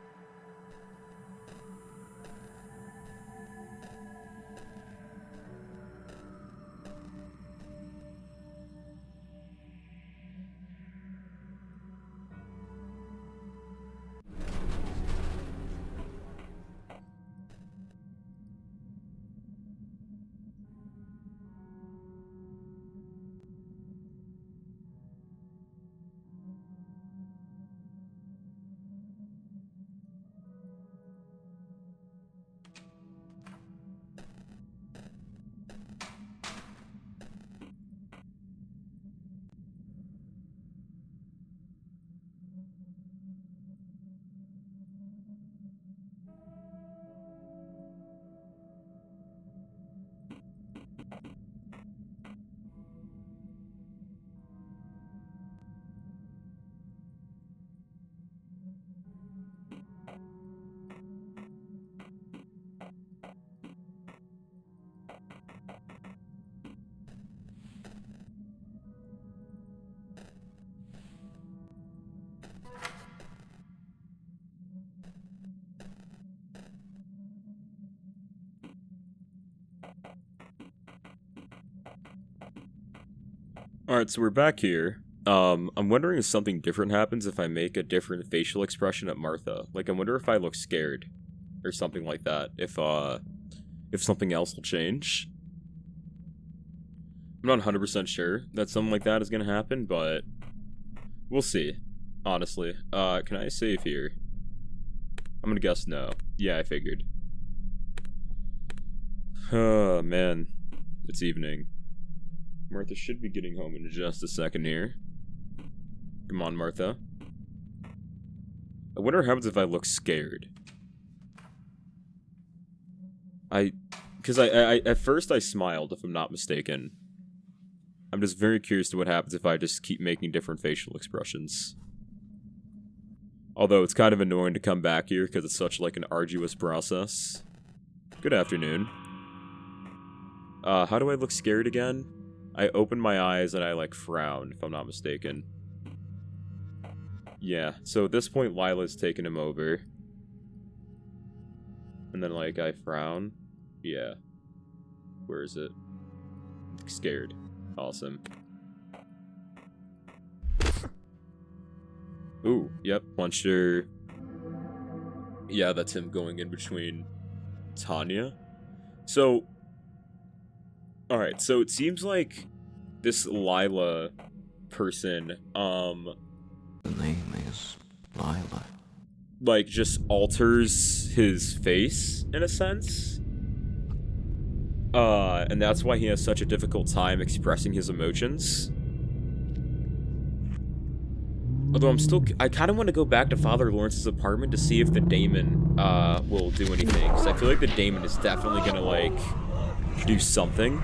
Alright, so we're back here. I'm wondering if something different happens if I make a different facial expression at Martha. Like, I wonder if I look scared. Or something like that. If something else will change. I'm not 100% sure that something like that is gonna happen, but... we'll see. Honestly. Can I save here? I'm gonna guess no. Yeah, I figured. Oh, man. It's evening. Martha should be getting home in just a second here. Come on, Martha. I wonder what happens if I look scared. Because I at first I smiled, if I'm not mistaken. I'm just very curious to what happens if I just keep making different facial expressions. Although it's kind of annoying to come back here because it's such like an arduous process. Good afternoon. How do I look scared again? I open my eyes and I, like, frown, if I'm not mistaken. Yeah, so at this point, Lila's taken him over. And then, like, I frown. Yeah. Where is it? Scared. Awesome. Ooh, yep, punched her. Yeah, that's him going in between Tanya. So... alright, so it seems like this Lila person, The name is Lila. like, just alters his face, in a sense. And that's why he has such a difficult time expressing his emotions. Although I kind of want to go back to Father Lawrence's apartment to see if the daemon, will do anything. Because I feel like the daemon is definitely gonna, like... do something.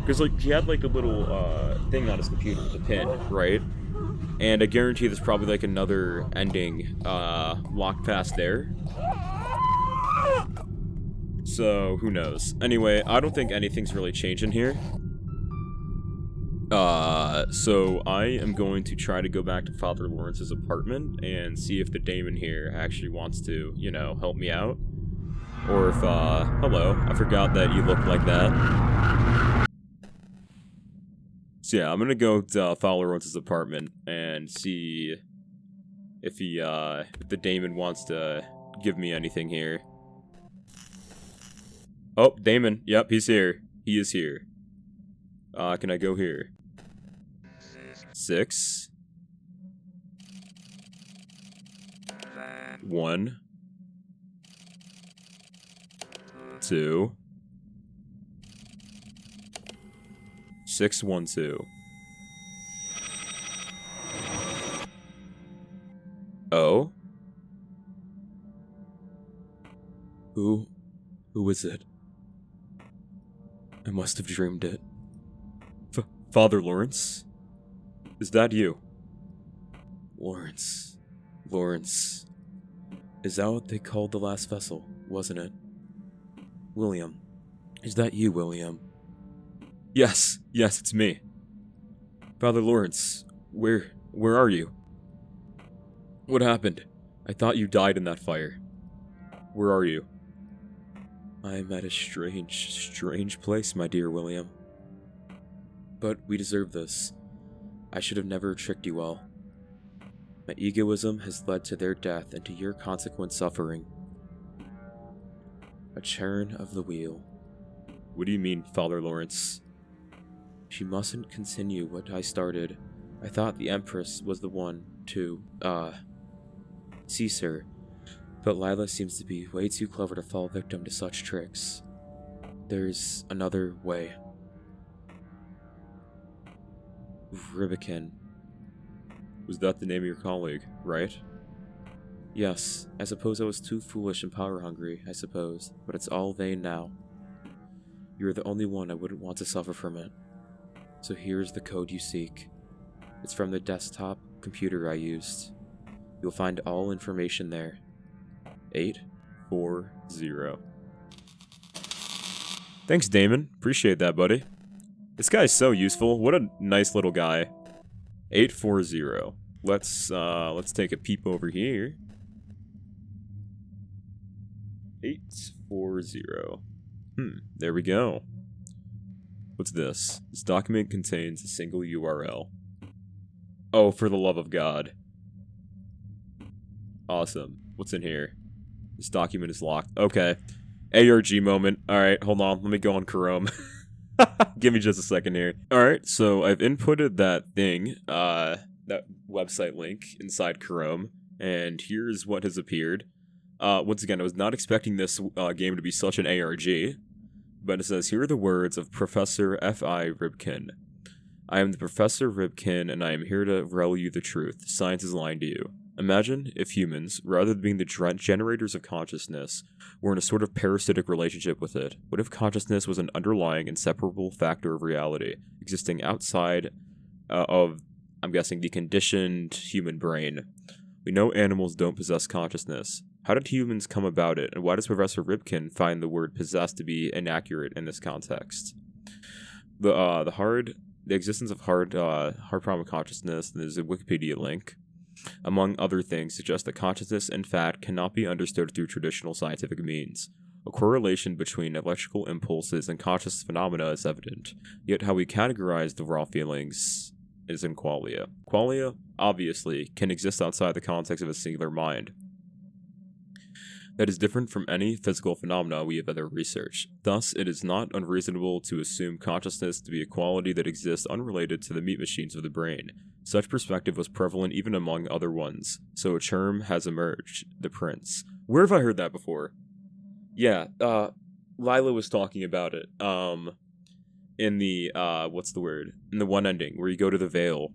Because, like, he had, like, a little, thing on his computer with a pin, right? And I guarantee there's probably, like, another ending, locked past there. So, who knows? Anyway, I don't think anything's really changing here. So I am going to try to go back to Father Lawrence's apartment and see if the daemon here actually wants to, you know, help me out. Or if, hello, I forgot that you look like that. So yeah, I'm gonna go to Father Lawrence's apartment and see if he, if the daemon wants to give me anything here. Oh, daemon, yep, he's here. He is here. Can I go here? 6. 1. 2. 612. Oh? Who is it? I must have dreamed it. Father Lawrence? Is that you? Lawrence. Lawrence. Is that what they called the last vessel, wasn't it? William. Is that you, William? Yes, it's me. Father Lawrence, where Where are you? What happened? I thought you died in that fire. Where are you? I am at a strange place, my dear William. But we deserve this. I should have never tricked you all. My egoism has led to their death and to your consequent suffering. A churn of the wheel. What do you mean, Father Lawrence? She mustn't continue what I started. I thought the Empress was the one to, see, sir. But Lila seems to be way too clever to fall victim to such tricks. There's another way. Ribikin. Was that the name of your colleague, right? Yes, I suppose I was too foolish and power-hungry, I suppose, but it's all vain now. You're the only one I wouldn't want to suffer from it. So here's the code you seek. It's from the desktop computer I used. You'll find all information there. 840. Thanks, Damon. Appreciate that, buddy. This guy's so useful. What a nice little guy. 840. Let's take a peep over here. 840. There we go. What's this? This document contains a single URL. Oh, for the love of God. Awesome. What's in here? This document is locked. Okay. ARG moment. Alright, hold on. Let me go on Chrome. Give me just a second here. Alright, so I've inputted that thing, that website link inside Chrome, and here's what has appeared. Once again, I was not expecting this game to be such an ARG, but it says, here are the words of Professor F.I. Ribkin. I am the Professor Ribkin, and I am here to tell you the truth. Science is lying to you. Imagine if humans, rather than being the generators of consciousness, were in a sort of parasitic relationship with it. What if consciousness was an underlying, inseparable factor of reality, existing outside of, I'm guessing, the conditioned human brain? We know animals don't possess consciousness. How did humans come about it, and why does Professor Ribkin find the word possess to be inaccurate in this context? The existence of hard problem of consciousness, and there's a Wikipedia link, among other things, suggests that consciousness, in fact, cannot be understood through traditional scientific means. A correlation between electrical impulses and conscious phenomena is evident, yet how we categorize the raw feelings is in qualia. Qualia, obviously, can exist outside the context of a singular mind. That is different from any physical phenomena we have ever researched. Thus, it is not unreasonable to assume consciousness to be a quality that exists unrelated to the meat machines of the brain. Such perspective was prevalent even among other ones, so a term has emerged, the prince. Where have I heard that before? Yeah, Lila was talking about it, in the, in the one ending, where you go to the Veil.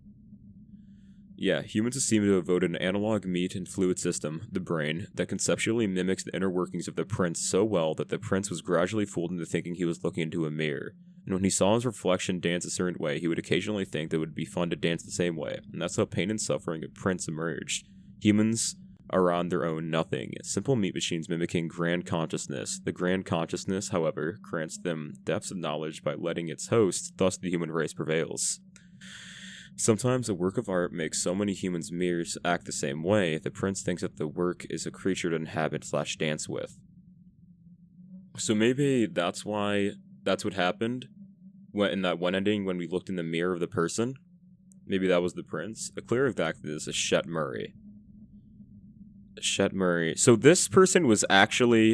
Yeah, humans seem to have voted an analog meat and fluid system, the brain, that conceptually mimics the inner workings of the prince so well that the prince was gradually fooled into thinking he was looking into a mirror. And when he saw his reflection dance a certain way, he would occasionally think that it would be fun to dance the same way, and that's how pain and suffering of Prince emerged. Humans are on their own nothing, simple meat machines mimicking grand consciousness. The grand consciousness, however, grants them depths of knowledge by letting its host, thus the human race prevails. Sometimes a work of art makes so many humans mirrors act the same way, the prince thinks that the work is a creature to inhabit/dance with. So maybe that's what happened in that one ending when we looked in the mirror of the person. Maybe that was the prince. A clear example of this is Shet Murray. Shet Murray. So this person was actually,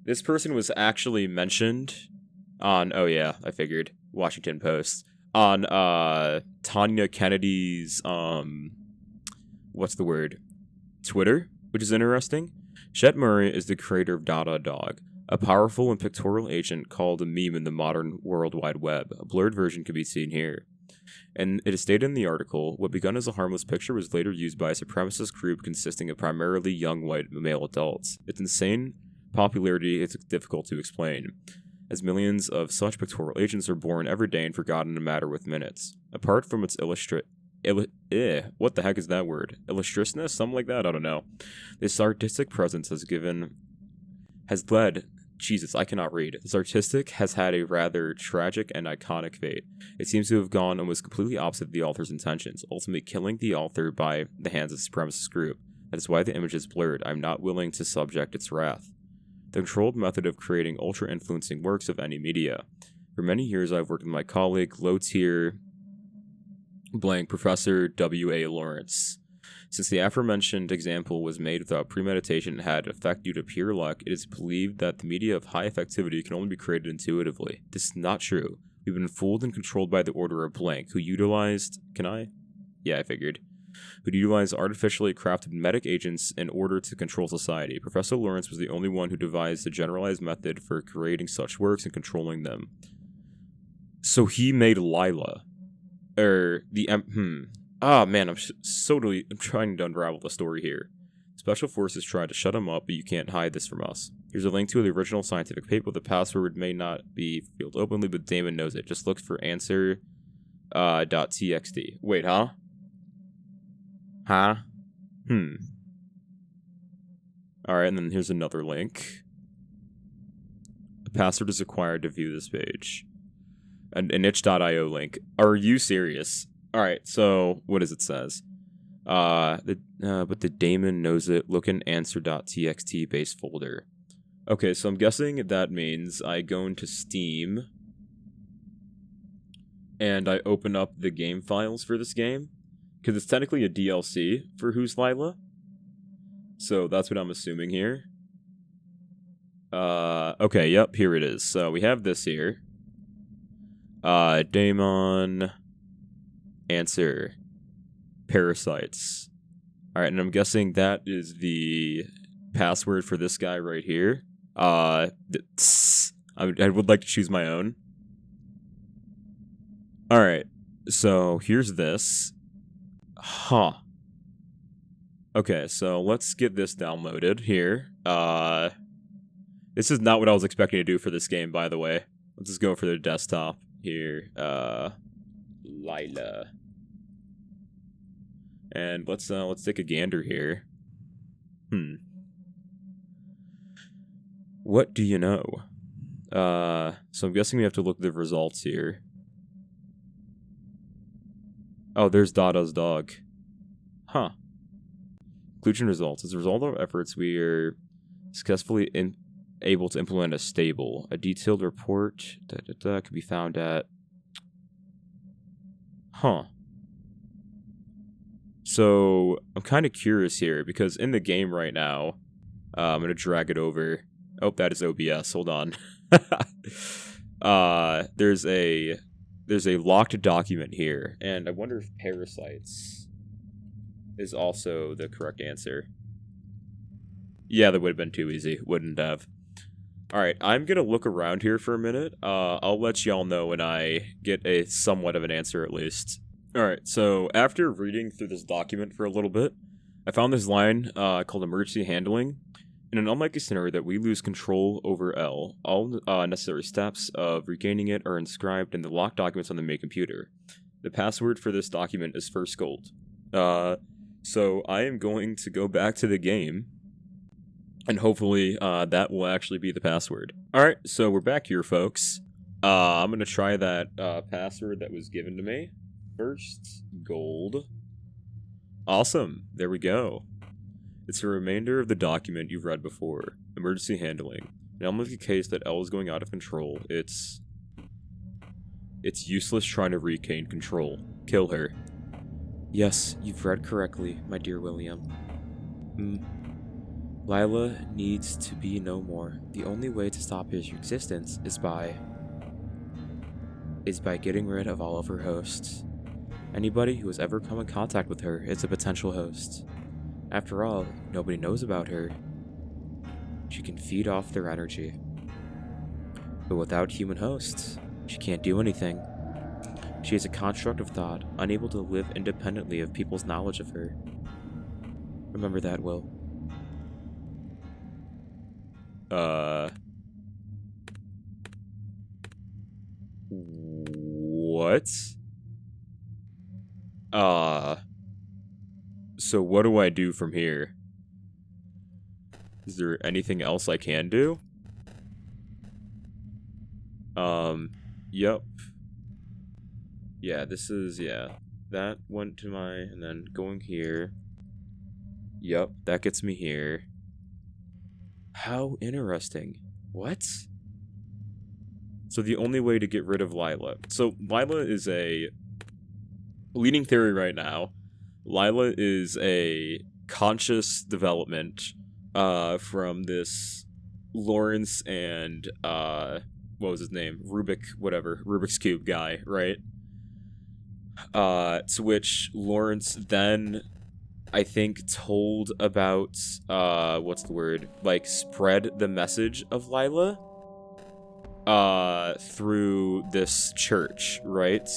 This person was actually mentioned on, oh yeah, I figured, Washington Post, on Tanya Kennedy's Twitter, which is interesting. Shet Murray is the creator of Dada Dog, a powerful and pictorial agent called a meme in the modern World Wide Web. A blurred version can be seen here. And it is stated in the article, what begun as a harmless picture was later used by a supremacist group consisting of primarily young white male adults. Its insane popularity is difficult to explain, as millions of such pictorial agents are born every day and forgotten in a matter of minutes. Apart from its what the heck is that word? Illustriousness? Something like that? I don't know. This artistic presence has led Jesus, I cannot read. This artistic has had a rather tragic and iconic fate. It seems to have gone almost completely opposite of the author's intentions, ultimately killing the author by the hands of the supremacist group. That is why the image is blurred. I'm not willing to subject its wrath. The controlled method of creating ultra-influencing works of any media. For many years, I've worked with my colleague, low-tier blank Professor W.A. Lawrence. Since the aforementioned example was made without premeditation and had effect due to pure luck, it is believed that the media of high effectivity can only be created intuitively. This is not true. We've been fooled and controlled by the order of blank, who utilized... Can I? Yeah, I figured. Who utilized artificially crafted medic agents in order to control society. Professor Lawrence was the only one who devised a generalized method for creating such works and controlling them. So he made Lila. Ah, man, I'm trying to unravel the story here. Special forces tried to shut him up, but you can't hide this from us. Here's a link to the original scientific paper. The password may not be revealed openly, but Damon knows it. Just look for answer .txt. Wait, huh? Huh? Alright, and then here's another link. The password is required to view this page. An itch.io link. Are you serious? Alright, so what does it says? But the Damon knows it. Look in answer.txt base folder. Okay, so I'm guessing that means I go into Steam and I open up the game files for this game, because it's technically a DLC for Who's Lila. So that's what I'm assuming here. Okay, yep, here it is. So we have this here. Damon... Answer. Parasites. Alright, and I'm guessing that is the password for this guy right here. I would like to choose my own. Alright, so here's this. Huh. Okay, so let's get this downloaded here. This is not what I was expecting to do for this game, by the way. Let's just go for the desktop here. Lila. And let's take a gander here. What do you know? So I'm guessing we have to look at the results here. Oh, there's Dada's dog. Huh. Conclusion results. As a result of our efforts, we are successfully able to implement a stable. A detailed report could be found at... Huh. So, I'm kind of curious here, because in the game right now, I'm going to drag it over. Oh, that is OBS. Hold on. There's a locked document here, and I wonder if parasites is also the correct answer. Yeah, that would have been too easy. Wouldn't have. Alright, I'm going to look around here for a minute. I'll let y'all know when I get a somewhat of an answer at least. Alright, so after reading through this document for a little bit, I found this line called emergency handling. In an unlikely scenario that we lose control over L, all necessary steps of regaining it are inscribed in the locked documents on the main computer. The password for this document is first gold. So I am going to go back to the game, and hopefully that will actually be the password. Alright, so we're back here, folks. I'm going to try that password that was given to me. First gold. Awesome. There we go. It's a remainder of the document you've read before. Emergency handling. In almost the case that L is going out of control, it's useless trying to regain control. Kill her. Yes, you've read correctly, my dear William. Lila needs to be no more. The only way to stop his existence is by getting rid of all of her hosts. Anybody who has ever come in contact with her is a potential host. After all, nobody knows about her. She can feed off their energy. But without human hosts, she can't do anything. She is a construct of thought, unable to live independently of people's knowledge of her. Remember that, Will. What? So what do I do from here? Is there anything else I can do? Yep. Yeah, this is, yeah. That went to my, and then going here. Yep, that gets me here. How interesting. What? So the only way to get rid of Lila. So Lila is a leading theory right now. Lila is a conscious development from this Lawrence and what was his name? Rubik's Cube guy, right? To which Lawrence then, I think, told about what's the word? Like, spread the message of Lila through this church, right?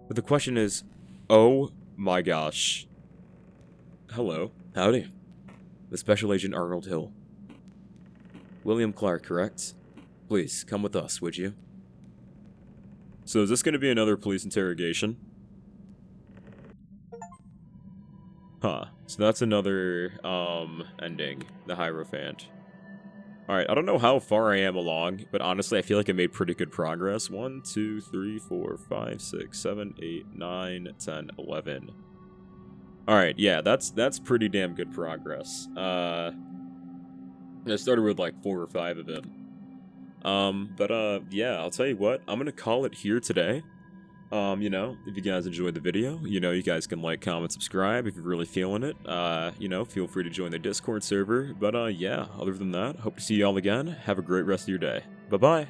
But the question is, oh my gosh. Hello. Howdy. The Special Agent Arnold Hill. William Clark, correct? Please, come with us, would you? So is this going to be another police interrogation? Huh. So that's another, ending. The Hierophant. Alright, I don't know how far I am along, but honestly, I feel like I made pretty good progress. 1, 2, 3, 4, 5, 6, 7, 8, 9, 10, 11. Alright, yeah, that's pretty damn good progress. I started with like 4 or 5 of them. Yeah, I'll tell you what, I'm gonna call it here today. You know, if you guys enjoyed the video, you know, you guys can like, comment, subscribe if you're really feeling it. You know, feel free to join the Discord server. But, yeah, other than that, hope to see you all again. Have a great rest of your day. Bye-bye.